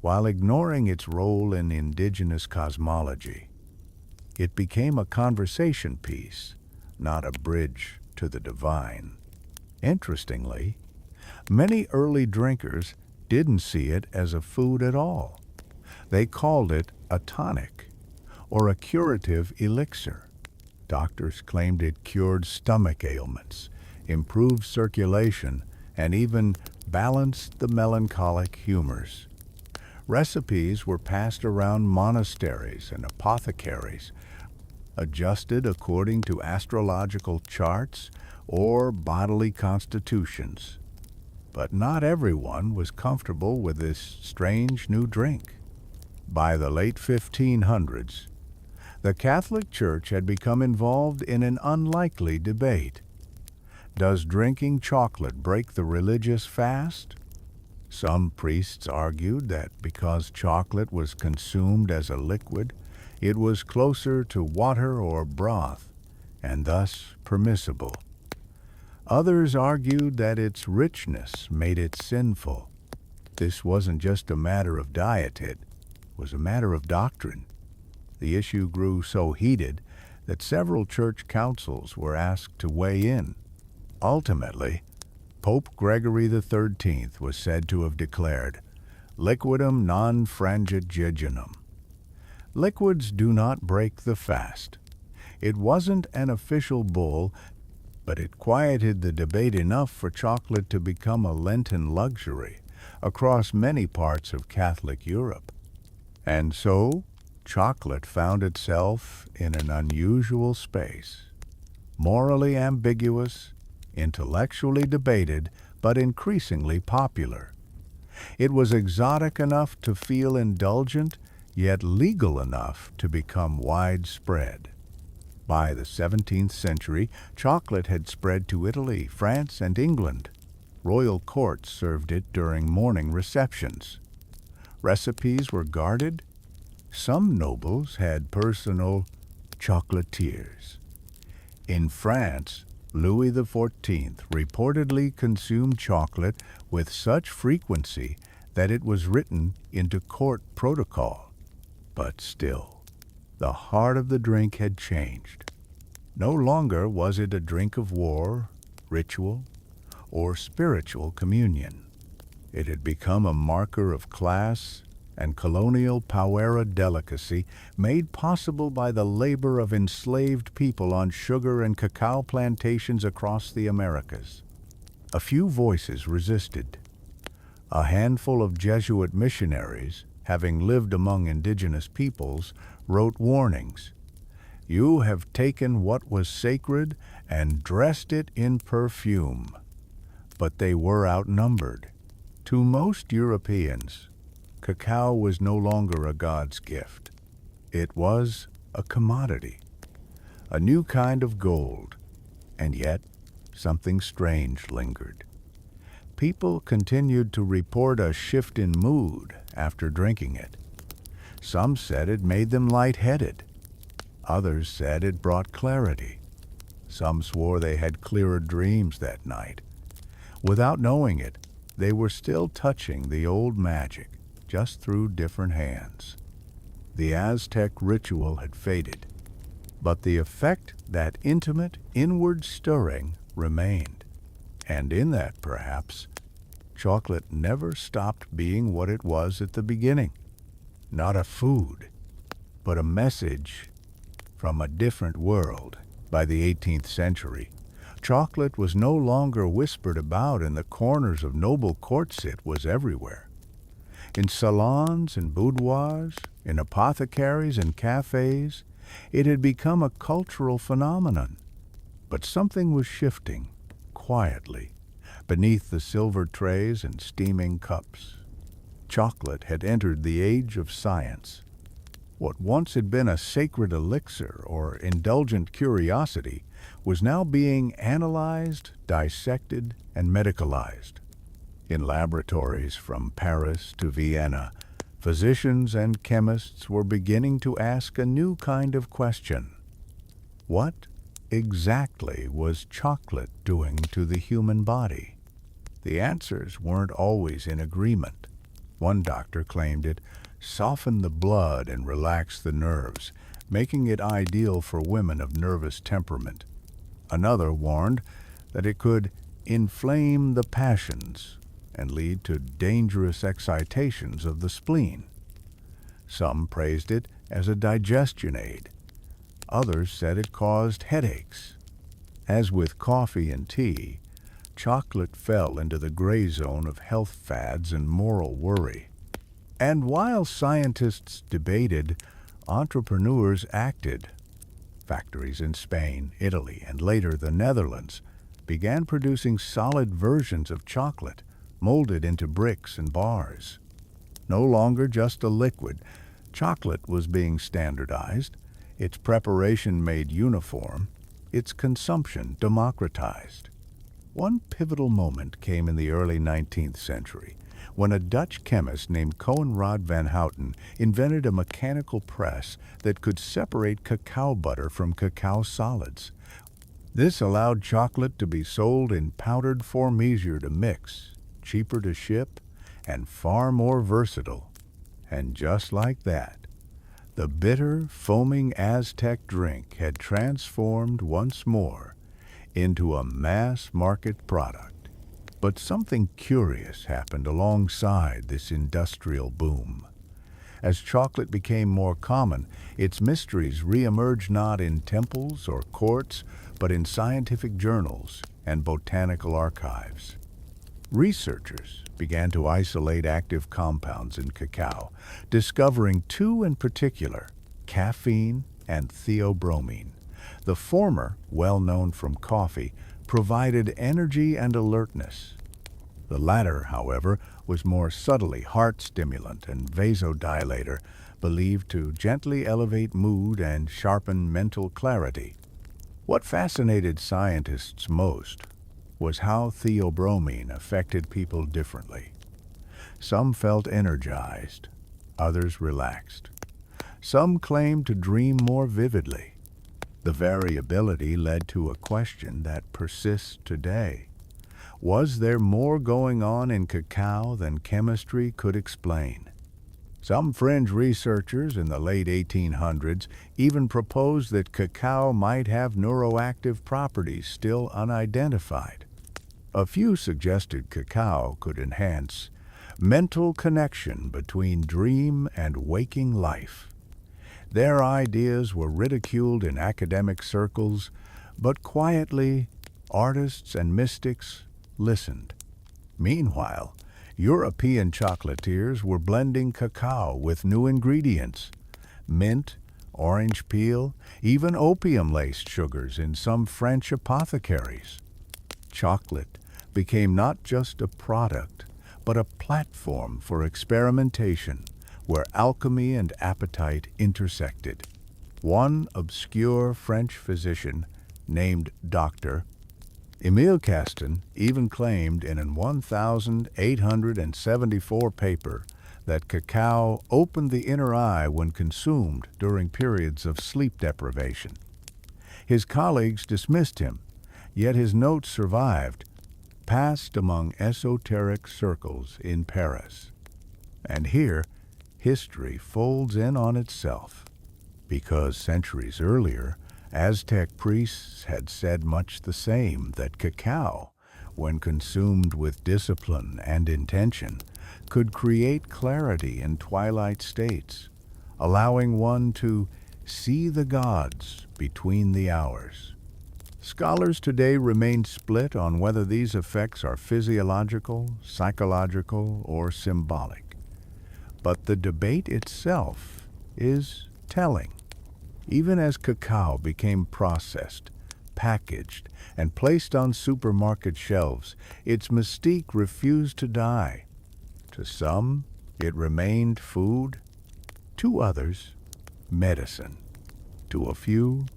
while ignoring its role in indigenous cosmology. It became a conversation piece, not a bridge to the divine. Interestingly, many early drinkers didn't see it as a food at all. They called it a tonic or a curative elixir. Doctors claimed it cured stomach ailments, improved circulation, and even balanced the melancholic humors. Recipes were passed around monasteries and apothecaries, adjusted according to astrological charts or bodily constitutions. But not everyone was comfortable with this strange new drink. By the late 1500s, the Catholic Church had become involved in an unlikely debate. Does drinking chocolate break the religious fast? Some priests argued that because chocolate was consumed as a liquid, it was closer to water or broth, and thus permissible. Others argued that its richness made it sinful. This wasn't just a matter of diet, it was a matter of doctrine. The issue grew so heated that several church councils were asked to weigh in. Ultimately, Pope Gregory XIII was said to have declared, "Liquidum non frangit jejunum." Liquids do not break the fast. It wasn't an official bull, but it quieted the debate enough for chocolate to become a Lenten luxury across many parts of Catholic Europe. And so, chocolate found itself in an unusual space, morally ambiguous, intellectually debated, but increasingly popular. It was exotic enough to feel indulgent, yet legal enough to become widespread. By the 17th century, chocolate had spread to Italy, France, and England. Royal courts served it during morning receptions. Recipes were guarded. Some nobles had personal chocolatiers. In France, Louis XIV reportedly consumed chocolate with such frequency that it was written into court protocol. But still, the heart of the drink had changed. No longer was it a drink of war, ritual, or spiritual communion. It had become a marker of class and colonial power delicacy made possible by the labor of enslaved people on sugar and cacao plantations across the Americas. A few voices resisted. A handful of Jesuit missionaries, having lived among indigenous peoples, wrote warnings. "You have taken what was sacred and dressed it in perfume." But they were outnumbered. To most Europeans, cacao was no longer a God's gift. It was a commodity, a new kind of gold, and yet something strange lingered. People continued to report a shift in mood after drinking it. Some said it made them lightheaded. Others said it brought clarity. Some swore they had clearer dreams that night. Without knowing it, they were still touching the old magic, just through different hands. The Aztec ritual had faded, but the effect, that intimate, inward stirring, remained. And in that, perhaps, chocolate never stopped being what it was at the beginning. Not a food, but a message from a different world. By the 18th century, chocolate was no longer whispered about in the corners of noble courts. It was everywhere. In salons and boudoirs, in apothecaries and cafes, it had become a cultural phenomenon. But something was shifting, quietly, beneath the silver trays and steaming cups. Chocolate had entered the age of science. What once had been a sacred elixir or indulgent curiosity was now being analyzed, dissected, and medicalized. In laboratories from Paris to Vienna, physicians and chemists were beginning to ask a new kind of question. What exactly was chocolate doing to the human body? The answers weren't always in agreement. One doctor claimed it softened the blood and relaxed the nerves, making it ideal for women of nervous temperament. Another warned that it could inflame the passions and lead to dangerous excitations of the spleen. Some praised it as a digestion aid. Others said it caused headaches. As with coffee and tea, chocolate fell into the gray zone of health fads and moral worry. And while scientists debated, entrepreneurs acted. Factories in Spain, Italy, and later the Netherlands began producing solid versions of chocolate, molded into bricks and bars. No longer just a liquid, chocolate was being standardized, its preparation made uniform, its consumption democratized. One pivotal moment came in the early 19th century, when a Dutch chemist named Coenraad van Houten invented a mechanical press that could separate cacao butter from cacao solids. This allowed chocolate to be sold in powdered form, easier to mix, cheaper to ship, and far more versatile. And just like that, the bitter, foaming Aztec drink had transformed once more into a mass-market product. But something curious happened alongside this industrial boom. As chocolate became more common, its mysteries re-emerged not in temples or courts, but in scientific journals and botanical archives. Researchers began to isolate active compounds in cacao, discovering two in particular, caffeine and theobromine. The former, well known from coffee, provided energy and alertness. The latter, however, was more subtly heart stimulant and vasodilator, believed to gently elevate mood and sharpen mental clarity. What fascinated scientists most was how theobromine affected people differently. Some felt energized, others relaxed. Some claimed to dream more vividly. The variability led to a question that persists today. Was there more going on in cacao than chemistry could explain? Some fringe researchers in the late 1800s even proposed that cacao might have neuroactive properties still unidentified. A few suggested cacao could enhance mental connection between dream and waking life. Their ideas were ridiculed in academic circles, but quietly, artists and mystics listened. Meanwhile, European chocolatiers were blending cacao with new ingredients, mint, orange peel, even opium-laced sugars in some French apothecaries. Chocolate became not just a product, but a platform for experimentation, where alchemy and appetite intersected. One obscure French physician named Dr. Emile Caston even claimed in an 1874 paper that cacao opened the inner eye when consumed during periods of sleep deprivation. His colleagues dismissed him, yet his notes survived, passed among esoteric circles in Paris. And here, history folds in on itself, because centuries earlier, Aztec priests had said much the same, that cacao, when consumed with discipline and intention, could create clarity in twilight states, allowing one to see the gods between the hours. Scholars today remain split on whether these effects are physiological, psychological, or symbolic. But the debate itself is telling. Even as cacao became processed, packaged, and placed on supermarket shelves, its mystique refused to die. To some, it remained food. To others, medicine. To a few,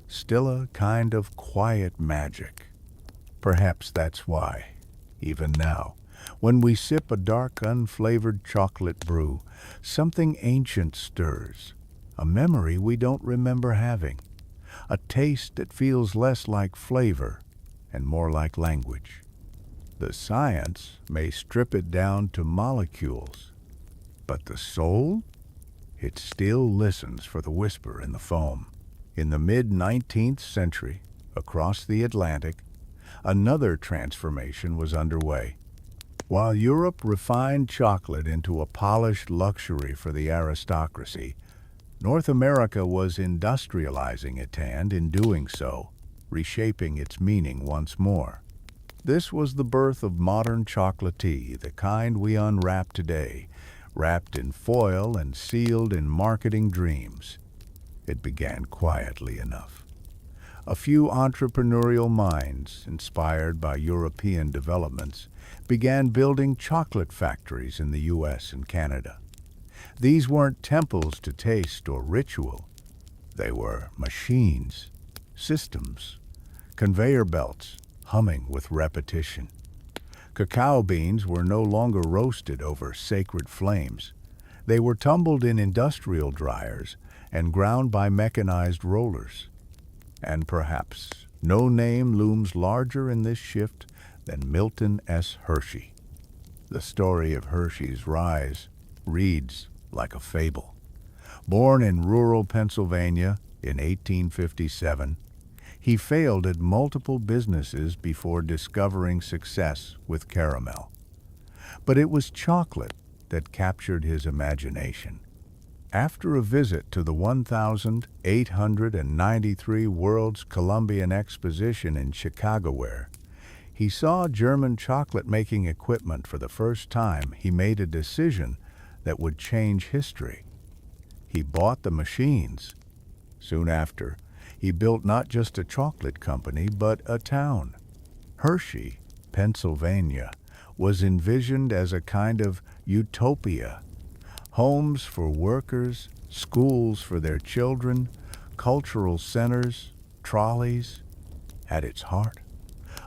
still a kind of quiet magic. Perhaps that's why, even now, when we sip a dark, unflavored chocolate brew, something ancient stirs, a memory we don't remember having, a taste that feels less like flavor and more like language. The science may strip it down to molecules, but the soul? It still listens for the whisper in the foam. In the mid-19th century, across the Atlantic, another transformation was underway. While Europe refined chocolate into a polished luxury for the aristocracy, North America was industrializing it and, in doing so, reshaping its meaning once more. This was the birth of modern chocolatey, the kind we unwrap today, wrapped in foil and sealed in marketing dreams. It began quietly enough. A few entrepreneurial minds, inspired by European developments, began building chocolate factories in the U.S. and Canada. These weren't temples to taste or ritual. They were machines, systems, conveyor belts humming with repetition. Cacao beans were no longer roasted over sacred flames. They were tumbled in industrial dryers and ground by mechanized rollers. And perhaps no name looms larger in this shift than Milton S. Hershey. The story of Hershey's rise reads like a fable. Born in rural Pennsylvania in 1857, he failed at multiple businesses before discovering success with caramel. But it was chocolate that captured his imagination. After a visit to the 1893 World's Columbian Exposition in Chicago, he saw German chocolate-making equipment for the first time. He made a decision that would change history. He bought the machines. Soon after, he built not just a chocolate company, but a town. Hershey, Pennsylvania, was envisioned as a kind of utopia. Homes for workers, schools for their children, cultural centers, trolleys. At its heart,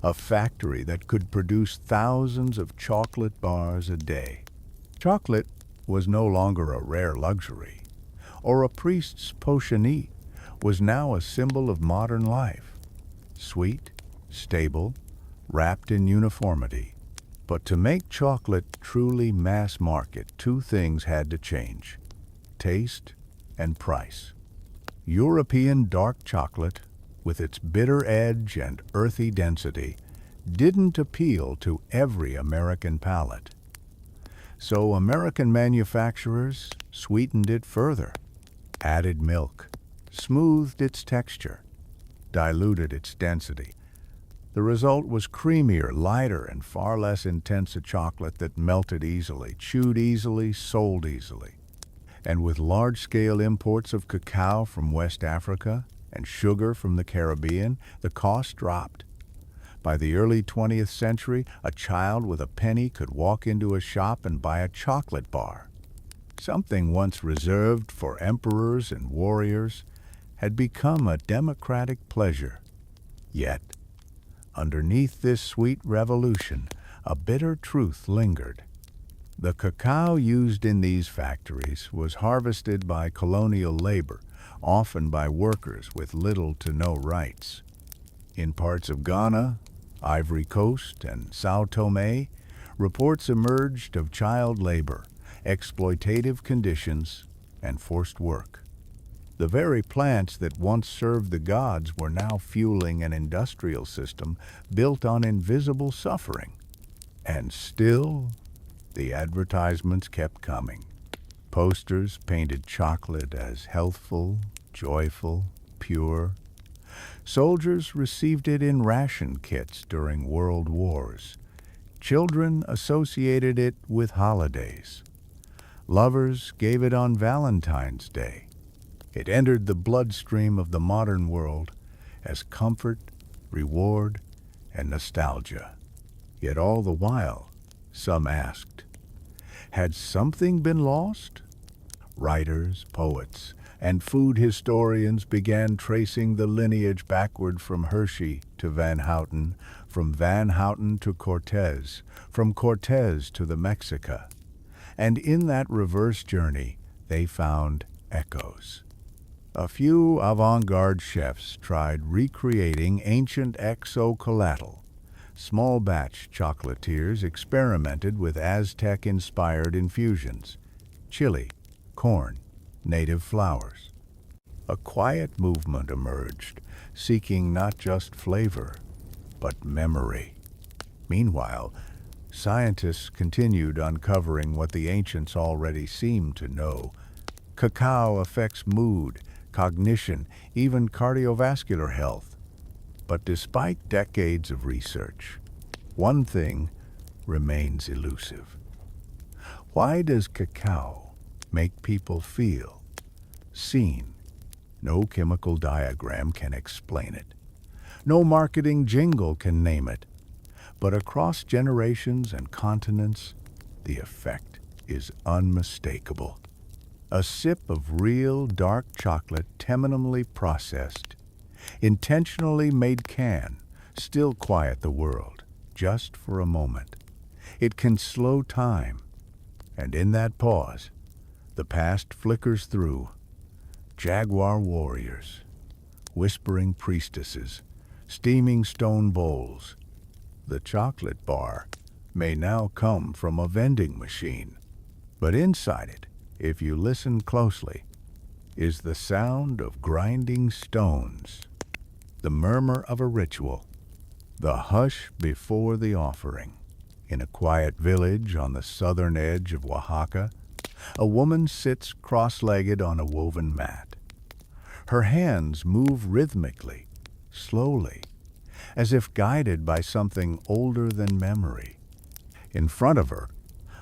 a factory that could produce thousands of chocolate bars a day. Chocolate was no longer a rare luxury, or a priest's potionee, was now a symbol of modern life. Sweet, stable, wrapped in uniformity. But to make chocolate truly mass market, two things had to change: taste and price. European dark chocolate, with its bitter edge and earthy density, didn't appeal to every American palate. So American manufacturers sweetened it further, added milk, smoothed its texture, diluted its density. The result was creamier, lighter, and far less intense a chocolate that melted easily, chewed easily, sold easily. And with large-scale imports of cacao from West Africa and sugar from the Caribbean, the cost dropped. By the early 20th century, a child with a penny could walk into a shop and buy a chocolate bar. Something once reserved for emperors and warriors had become a democratic pleasure. Yet, underneath this sweet revolution, a bitter truth lingered. The cacao used in these factories was harvested by colonial labor, often by workers with little to no rights. In parts of Ghana, Ivory Coast, and São Tomé, reports emerged of child labor, exploitative conditions, and forced work. The very plants that once served the gods were now fueling an industrial system built on invisible suffering. And still, the advertisements kept coming. Posters painted chocolate as healthful, joyful, pure. Soldiers received it in ration kits during world wars. Children associated it with holidays. Lovers gave it on Valentine's Day. It entered the bloodstream of the modern world as comfort, reward, and nostalgia. Yet all the while, some asked, had something been lost? Writers, poets, and food historians began tracing the lineage backward from Hershey to Van Houten, from Van Houten to Cortez, from Cortez to the Mexica. And in that reverse journey, they found echoes. A few avant-garde chefs tried recreating ancient Xocolatl. Small-batch chocolatiers experimented with Aztec-inspired infusions, chili, corn, native flowers. A quiet movement emerged, seeking not just flavor, but memory. Meanwhile, scientists continued uncovering what the ancients already seemed to know. Cacao affects mood, cognition, even cardiovascular health. But despite decades of research, one thing remains elusive. Why does cacao make people feel seen? No chemical diagram can explain it. No marketing jingle can name it. But across generations and continents, the effect is unmistakable. A sip of real dark chocolate teminally processed, intentionally made can still quiet the world, just for a moment. It can slow time, and in that pause, the past flickers through. Jaguar warriors, whispering priestesses, steaming stone bowls. The chocolate bar may now come from a vending machine, but inside it, if you listen closely, is the sound of grinding stones, the murmur of a ritual, the hush before the offering. In a quiet village on the southern edge of Oaxaca, a woman sits cross-legged on a woven mat. Her hands move rhythmically, slowly, as if guided by something older than memory. In front of her,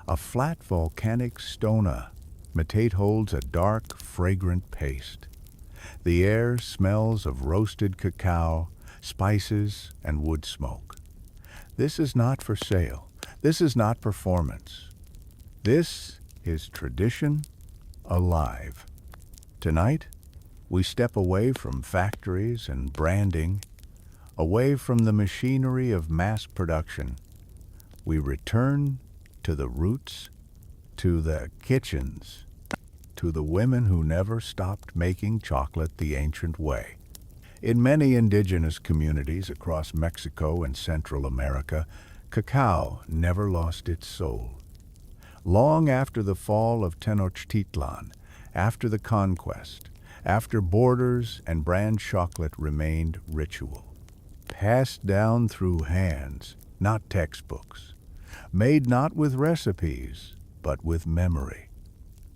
a flat volcanic stona Matate holds a dark, fragrant paste. The air smells of roasted cacao, spices, and wood smoke. This is not for sale. This is not performance. This is tradition alive. Tonight, we step away from factories and branding, away from the machinery of mass production. We return to the roots, to the kitchens, to the women who never stopped making chocolate the ancient way. In many indigenous communities across Mexico and Central America, cacao never lost its soul. Long after the fall of Tenochtitlan, after the Conquest, after borders and brand chocolate remained ritual. Passed down through hands, not textbooks. Made not with recipes, but with memory.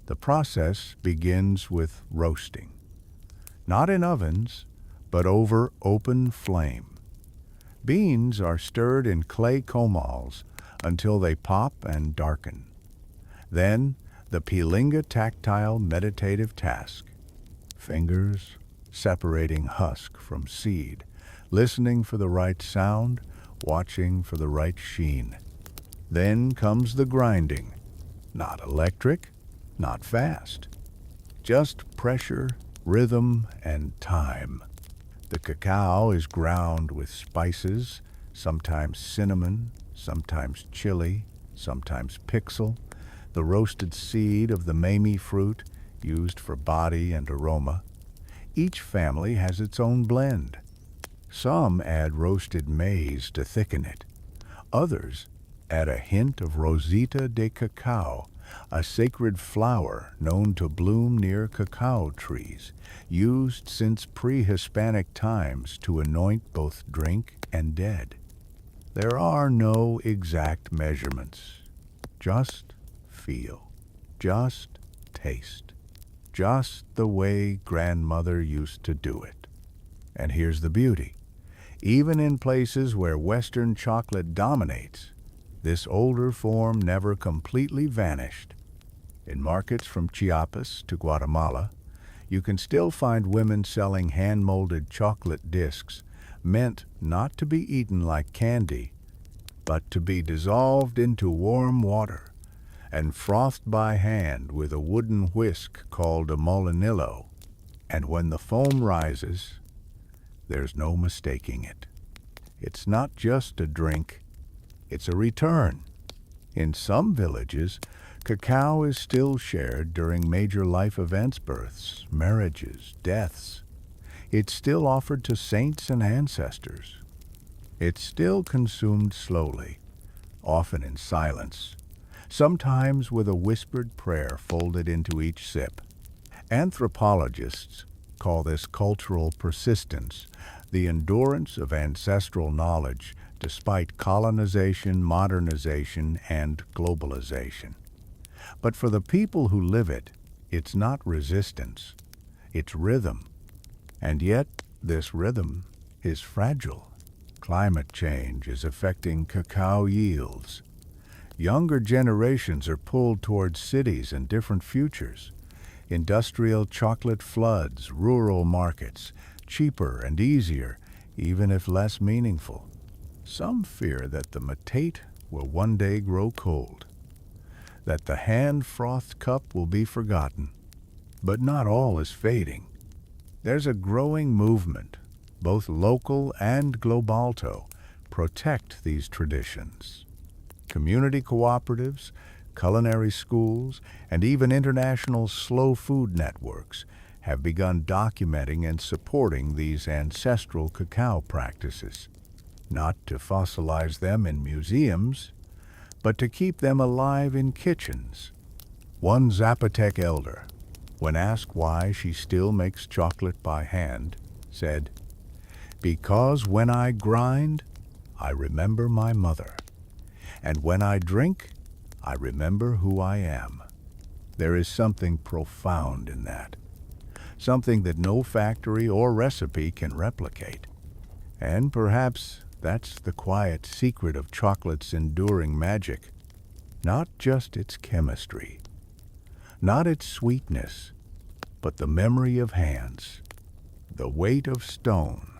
The process begins with roasting. Not in ovens, but over open flame. Beans are stirred in clay comals until they pop and darken. Then, the pilinga tactile meditative task. Fingers separating husk from seed, listening for the right sound, watching for the right sheen. Then comes the grinding. Not electric, not fast. Just pressure, rhythm, and time. The cacao is ground with spices, sometimes cinnamon, sometimes chili, sometimes pixel, the roasted seed of the mamey fruit used for body and aroma. Each family has its own blend. Some add roasted maize to thicken it. Others add a hint of Rosita de Cacao, a sacred flower known to bloom near cacao trees, used since pre-Hispanic times to anoint both drink and dead. There are no exact measurements. Just feel. Just taste. Just the way grandmother used to do it. And here's the beauty. Even in places where Western chocolate dominates, this older form never completely vanished. In markets from Chiapas to Guatemala, you can still find women selling hand-molded chocolate discs meant not to be eaten like candy, but to be dissolved into warm water and frothed by hand with a wooden whisk called a molinillo. And when the foam rises, there's no mistaking it. It's not just a drink, it's a return. In some villages, cacao is still shared during major life events, births, marriages, deaths. It's still offered to saints and ancestors. It's still consumed slowly, often in silence, sometimes with a whispered prayer folded into each sip. Anthropologists call this cultural persistence, the endurance of ancestral knowledge despite colonization, modernization, and globalization. But for the people who live it, it's not resistance, it's rhythm. And yet, this rhythm is fragile. Climate change is affecting cacao yields. Younger generations are pulled towards cities and different futures. Industrial chocolate floods, rural markets, cheaper and easier, even if less meaningful. Some fear that the matate will one day grow cold, that the hand-frothed cup will be forgotten. But not all is fading. There's a growing movement, both local and globalto, protect these traditions. Community cooperatives, culinary schools, and even international slow food networks have begun documenting and supporting these ancestral cacao practices, not to fossilize them in museums, but to keep them alive in kitchens. One Zapotec elder, when asked why she still makes chocolate by hand, said, "Because when I grind, I remember my mother, and when I drink, I remember who I am." There is something profound in that, something that no factory or recipe can replicate. And perhaps that's the quiet secret of chocolate's enduring magic. Not just its chemistry, not its sweetness, but the memory of hands, the weight of stone,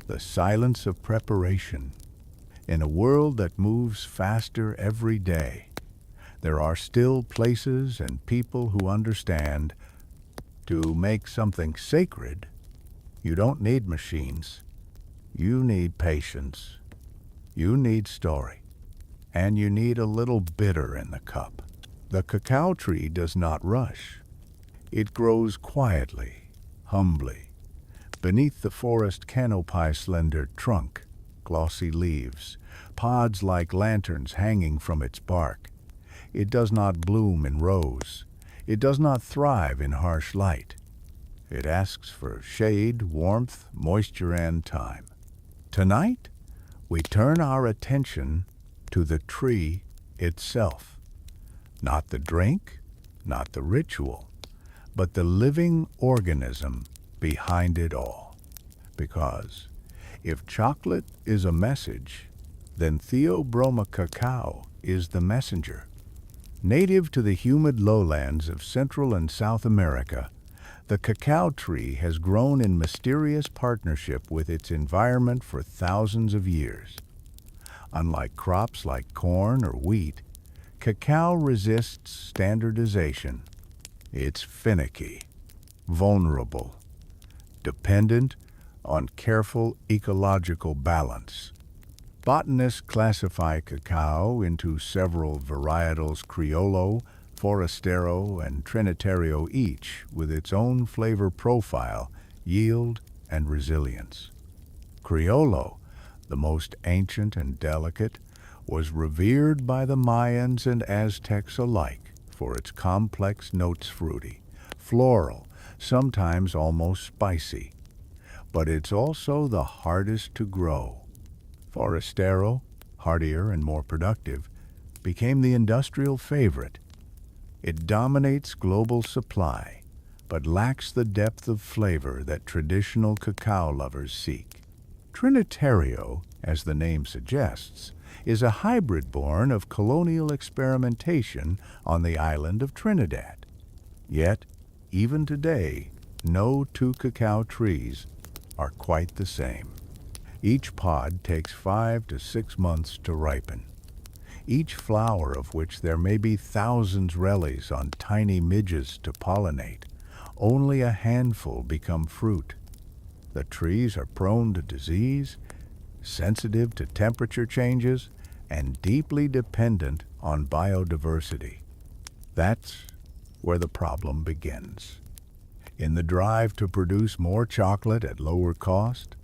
the silence of preparation. In a world that moves faster every day, there are still places and people who understand to make something sacred, you don't need machines. You need patience. You need story. And you need a little bitter in the cup. The cacao tree does not rush. It grows quietly, humbly, beneath the forest canopy's slender trunk, glossy leaves, pods like lanterns hanging from its bark. It does not bloom in rows. It does not thrive in harsh light. It asks for shade, warmth, moisture, and time. Tonight, we turn our attention to the tree itself. Not the drink, not the ritual, but the living organism behind it all. Because if chocolate is a message, then Theobroma cacao is the messenger. Native to the humid lowlands of Central and South America, the cacao tree has grown in mysterious partnership with its environment for thousands of years. Unlike crops like corn or wheat, cacao resists standardization. It's finicky, vulnerable, dependent on careful ecological balance. Botanists classify cacao into several varietals: Criollo, Forastero, and Trinitario, each with its own flavor profile, yield, and resilience. Criollo, the most ancient and delicate, was revered by the Mayans and Aztecs alike for its complex notes: fruity, floral, sometimes almost spicy. But it's also the hardest to grow. Forastero, hardier and more productive, became the industrial favorite. It dominates global supply, but lacks the depth of flavor that traditional cacao lovers seek. Trinitario, as the name suggests, is a hybrid born of colonial experimentation on the island of Trinidad. Yet, even today, no two cacao trees are quite the same. Each pod takes 5 to 6 months to ripen, each flower of which there may be thousands relies on tiny midges to pollinate. Only a handful become fruit. The trees are prone to disease, sensitive to temperature changes, and deeply dependent on biodiversity. That's where the problem begins. In the drive to produce more chocolate at lower cost,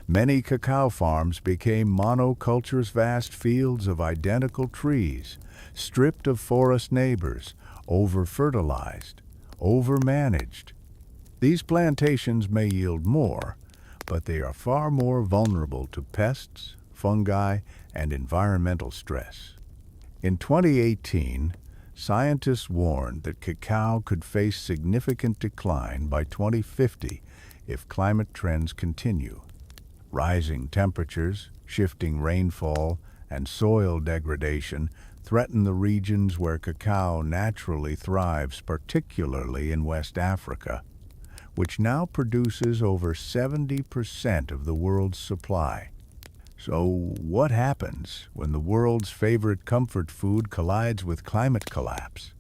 many cacao farms became monocultures, vast fields of identical trees, stripped of forest neighbors, over-fertilized, over-managed. These plantations may yield more, but they are far more vulnerable to pests, fungi, and environmental stress. In 2018, scientists warned that cacao could face significant decline by 2050 if climate trends continue. Rising temperatures, shifting rainfall, and soil degradation threaten the regions where cacao naturally thrives, particularly in West Africa, which now produces over 70% of the world's supply. So what happens when the world's favorite comfort food collides with climate collapse?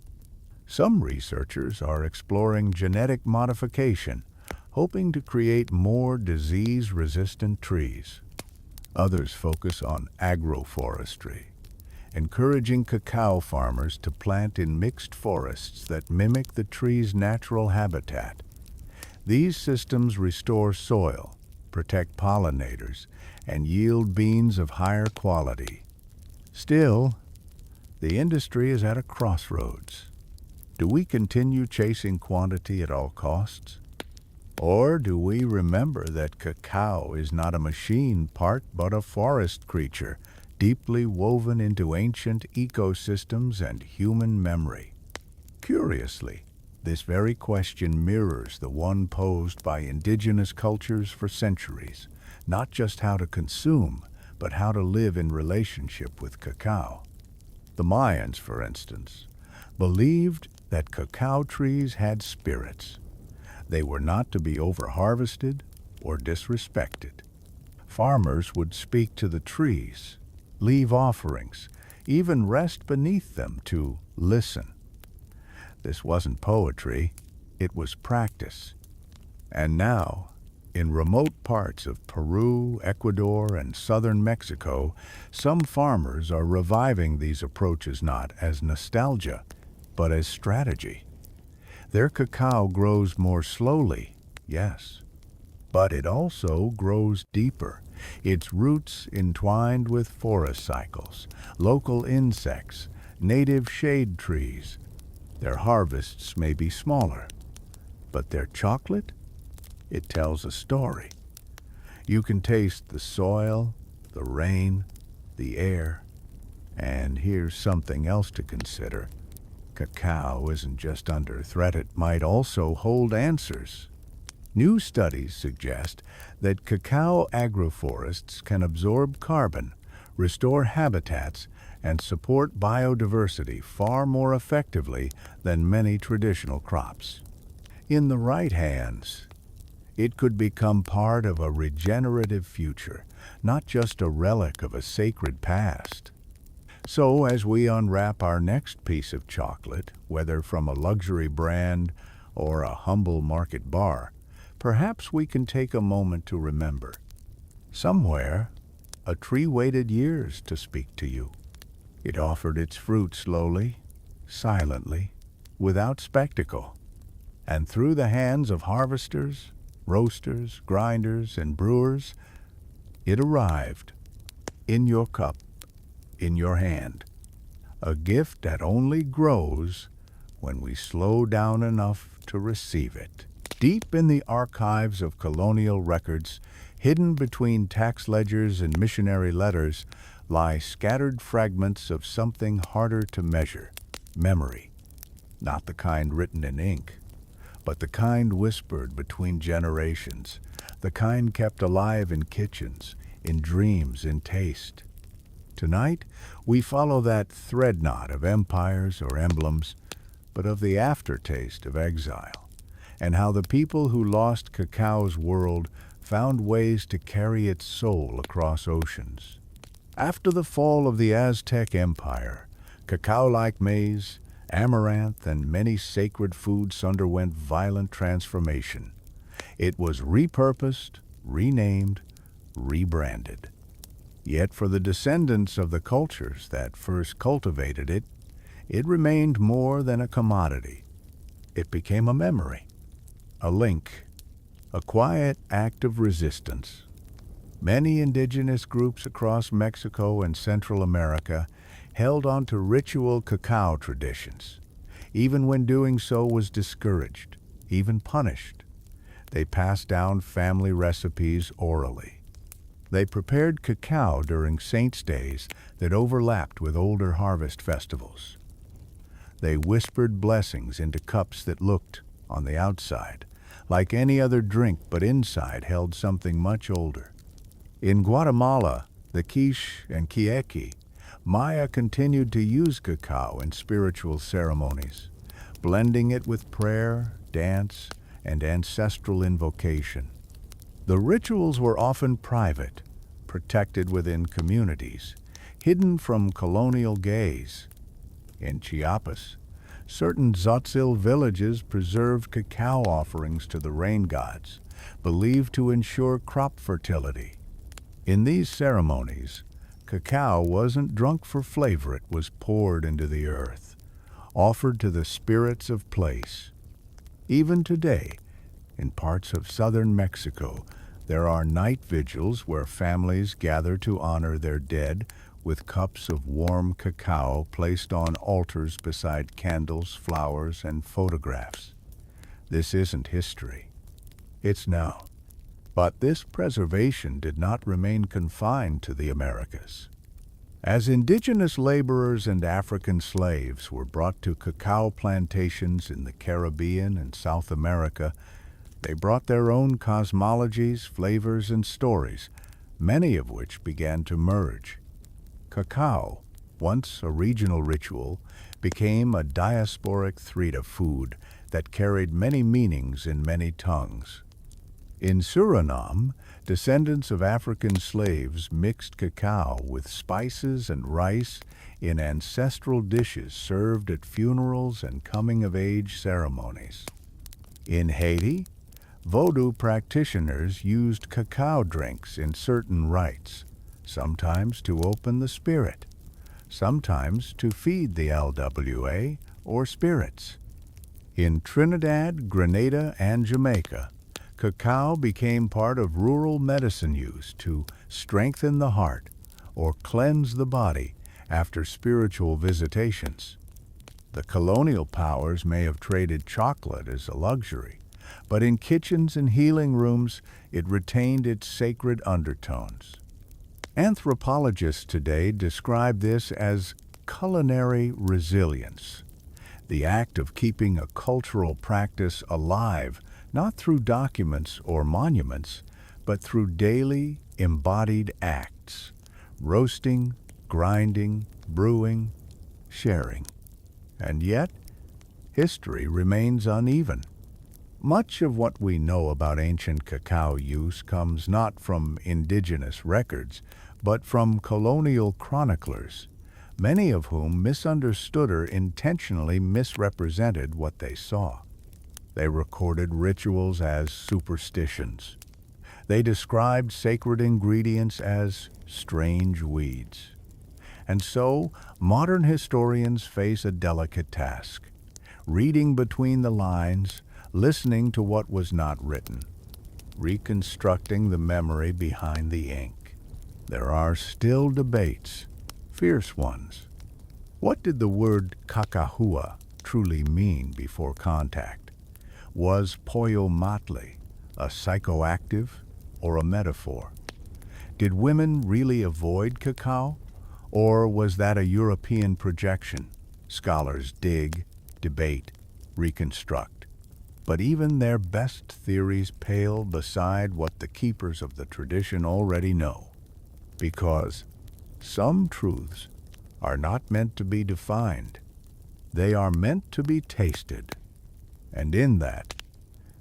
Some researchers are exploring genetic modification, hoping to create more disease-resistant trees. Others focus on agroforestry, encouraging cacao farmers to plant in mixed forests that mimic the tree's natural habitat. These systems restore soil, protect pollinators, and yield beans of higher quality. Still, the industry is at a crossroads. Do we continue chasing quantity at all costs? Or do we remember that cacao is not a machine part but a forest creature, deeply woven into ancient ecosystems and human memory? Curiously, this very question mirrors the one posed by indigenous cultures for centuries, not just how to consume, but how to live in relationship with cacao. The Mayans, for instance, believed that cacao trees had spirits. They were not to be over-harvested or disrespected. Farmers would speak to the trees, leave offerings, even rest beneath them to listen. This wasn't poetry, it was practice. And now, in remote parts of Peru, Ecuador, and southern Mexico, some farmers are reviving these approaches not as nostalgia, but as strategy. Their cacao grows more slowly, yes, but it also grows deeper, its roots entwined with forest cycles, local insects, native shade trees. Their harvests may be smaller, but their chocolate, it tells a story. You can taste the soil, the rain, the air, and here's something else to consider. Cacao isn't just under threat, it might also hold answers. New studies suggest that cacao agroforests can absorb carbon, restore habitats, and support biodiversity far more effectively than many traditional crops. In the right hands, it could become part of a regenerative future, not just a relic of a sacred past. So as we unwrap our next piece of chocolate, whether from a luxury brand or a humble market bar, perhaps we can take a moment to remember. Somewhere, a tree waited years to speak to you. It offered its fruit slowly, silently, without spectacle. And through the hands of harvesters, roasters, grinders, and brewers, it arrived, in your cup, in your hand. A gift that only grows when we slow down enough to receive it. Deep in the archives of colonial records, hidden between tax ledgers and missionary letters, lie scattered fragments of something harder to measure: memory. Not the kind written in ink, but the kind whispered between generations, the kind kept alive in kitchens, in dreams, in taste. Tonight, we follow that thread knot of empires or emblems, but of the aftertaste of exile, and how the people who lost cacao's world found ways to carry its soul across oceans. After the fall of the Aztec Empire, cacao-like maize, amaranth, and many sacred foods underwent violent transformation. It was repurposed, renamed, rebranded. Yet for the descendants of the cultures that first cultivated it, it remained more than a commodity. It became a memory, a link, a quiet act of resistance. Many indigenous groups across Mexico and Central America held on to ritual cacao traditions, even when doing so was discouraged, even punished. They passed down family recipes orally. They prepared cacao during saints' days that overlapped with older harvest festivals. They whispered blessings into cups that looked, on the outside, like any other drink but inside held something much older. In Guatemala, the quiche and quiche, Maya continued to use cacao in spiritual ceremonies, blending it with prayer, dance, and ancestral invocation. The rituals were often private, protected within communities, hidden from colonial gaze. In Chiapas, certain Xocolatl villages preserved cacao offerings to the rain gods, believed to ensure crop fertility. In these ceremonies, cacao wasn't drunk for flavor, it was poured into the earth, offered to the spirits of place. Even today, in parts of southern Mexico, there are night vigils where families gather to honor their dead with cups of warm cacao placed on altars beside candles, flowers, and photographs. This isn't history. It's now. But this preservation did not remain confined to the Americas. As indigenous laborers and African slaves were brought to cacao plantations in the Caribbean and South America, they brought their own cosmologies, flavors, and stories, many of which began to merge. Cacao, once a regional ritual, became a diasporic thread of food that carried many meanings in many tongues. In Suriname, descendants of African slaves mixed cacao with spices and rice in ancestral dishes served at funerals and coming-of-age ceremonies. In Haiti, Vodou practitioners used cacao drinks in certain rites, sometimes to open the spirit, sometimes to feed the LWA or spirits. In Trinidad, Grenada, and Jamaica, cacao became part of rural medicine use to strengthen the heart or cleanse the body after spiritual visitations. The colonial powers may have traded chocolate as a luxury, but in kitchens and healing rooms it retained its sacred undertones. Anthropologists today describe this as culinary resilience, the act of keeping a cultural practice alive not through documents or monuments, but through daily, embodied acts: roasting, grinding, brewing, sharing. And yet, history remains uneven. Much of what we know about ancient cacao use comes not from indigenous records, but from colonial chroniclers, many of whom misunderstood or intentionally misrepresented what they saw. They recorded rituals as superstitions. They described sacred ingredients as strange weeds. And so, modern historians face a delicate task, reading between the lines, listening to what was not written, reconstructing the memory behind the ink. There are still debates, fierce ones. What did the word Cacao truly mean before contact? Was Poyomatli a psychoactive or a metaphor? Did women really avoid cacao, or was that a European projection? Scholars dig, debate, reconstruct. But even their best theories pale beside what the keepers of the tradition already know. Because some truths are not meant to be defined. They are meant to be tasted. And in that,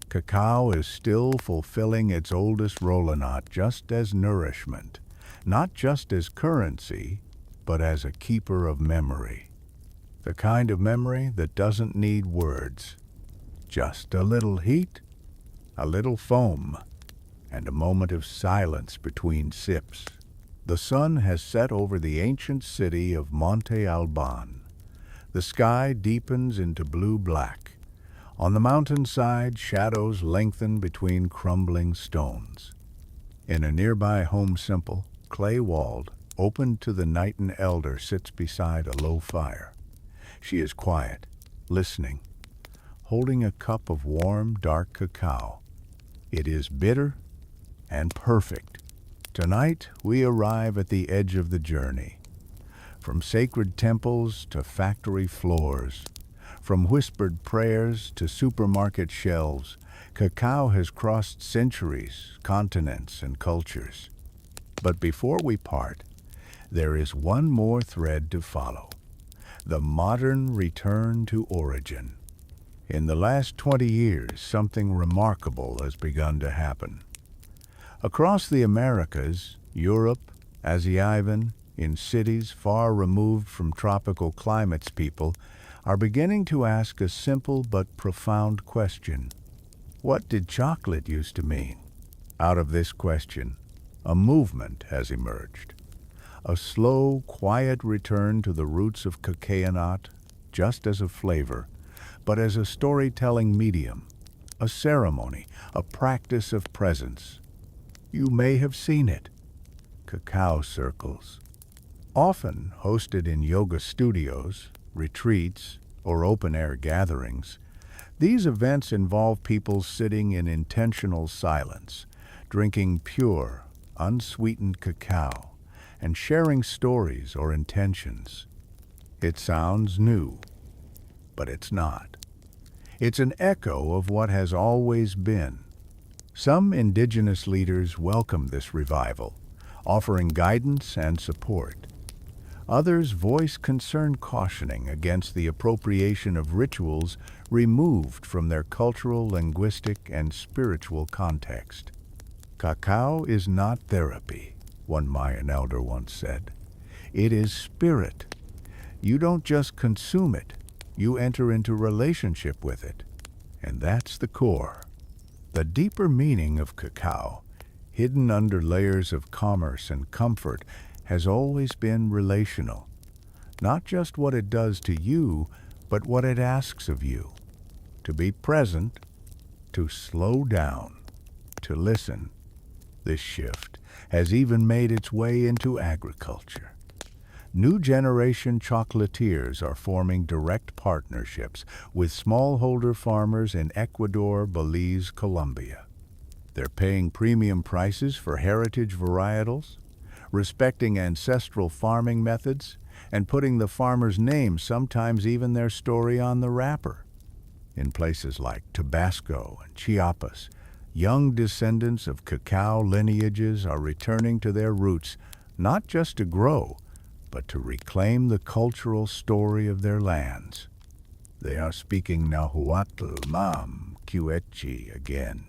cacao is still fulfilling its oldest role, not just as nourishment, not just as currency, but as a keeper of memory. The kind of memory that doesn't need words. Just a little heat, a little foam, and a moment of silence between sips. The sun has set over the ancient city of Monte Alban. The sky deepens into blue-black. On the mountainside, shadows lengthen between crumbling stones. In a nearby home simple, clay-walled, open to the night, an elder sits beside a low fire. She is quiet, listening, holding a cup of warm, dark cacao. It is bitter and perfect. Tonight, we arrive at the edge of the journey. From sacred temples to factory floors, from whispered prayers to supermarket shelves, cacao has crossed centuries, continents, and cultures. But before we part, there is one more thread to follow: the modern return to origin. In the last 20 years, something remarkable has begun to happen. Across the Americas, Europe, Asia, in cities far removed from tropical climates, people are beginning to ask a simple but profound question. What did chocolate used to mean? Out of this question, a movement has emerged. A slow, quiet return to the roots of cacao, not just as a flavor, but as a storytelling medium, a ceremony, a practice of presence. You may have seen it. Cacao circles, often hosted in yoga studios, retreats, or open-air gatherings. These events involve people sitting in intentional silence, drinking pure, unsweetened cacao, and sharing stories or intentions. It sounds new, but it's not. It's an echo of what has always been. Some Indigenous leaders welcome this revival, offering guidance and support. Others voice concern, cautioning against the appropriation of rituals removed from their cultural, linguistic, and spiritual context. Cacao is not therapy, one Mayan elder once said. It is spirit. You don't just consume it, you enter into relationship with it. And that's the core. The deeper meaning of cacao, hidden under layers of commerce and comfort, has always been relational. Not just what it does to you, but what it asks of you. To be present, to slow down, to listen. This shift has even made its way into agriculture. New generation chocolatiers are forming direct partnerships with smallholder farmers in Ecuador, Belize, Colombia. They're paying premium prices for heritage varietals, respecting ancestral farming methods, and putting the farmer's name, sometimes even their story, on the wrapper. In places like Tabasco and Chiapas, young descendants of cacao lineages are returning to their roots, not just to grow, but to reclaim the cultural story of their lands. They are speaking Nahuatl, Mam, Quechua again.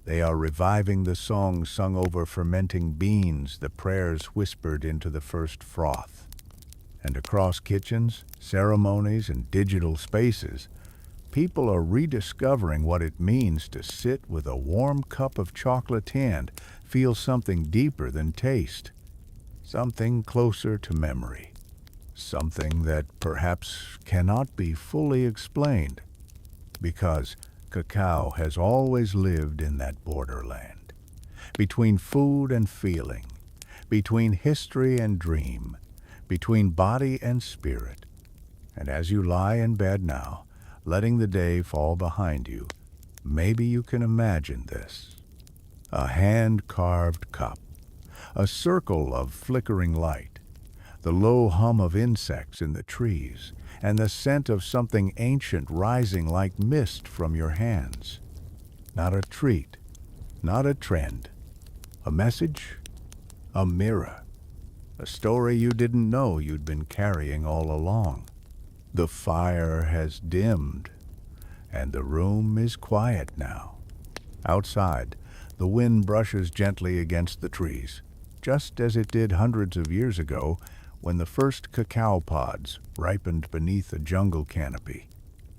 They are reviving the songs sung over fermenting beans, the prayers whispered into the first froth. And across kitchens, ceremonies, and digital spaces, People are rediscovering what it means to sit with a warm cup of chocolate and feel something deeper than taste, something closer to memory, something that perhaps cannot be fully explained, because cacao has always lived in that borderland, between food and feeling, between history and dream, between body and spirit. And as you lie in bed now, letting the day fall behind you, maybe you can imagine this. A hand-carved cup, a circle of flickering light, the low hum of insects in the trees, and the scent of something ancient rising like mist from your hands. Not a treat, not a trend. A message, a mirror, a story you didn't know you'd been carrying all along. The fire has dimmed, and the room is quiet now. Outside, the wind brushes gently against the trees, just as it did hundreds of years ago when the first cacao pods ripened beneath a jungle canopy.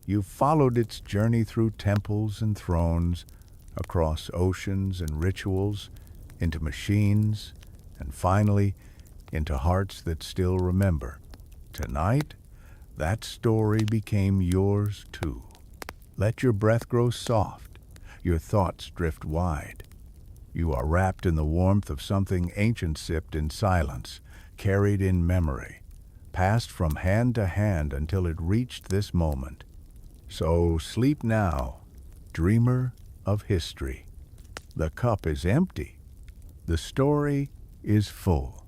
You've followed its journey through temples and thrones, across oceans and rituals, into machines, and finally into hearts that still remember. Tonight, that story became yours too. Let your breath grow soft, your thoughts drift wide. You are wrapped in the warmth of something ancient, sipped in silence, carried in memory, passed from hand to hand until it reached this moment. So sleep now, dreamer of history. The cup is empty. The story is full.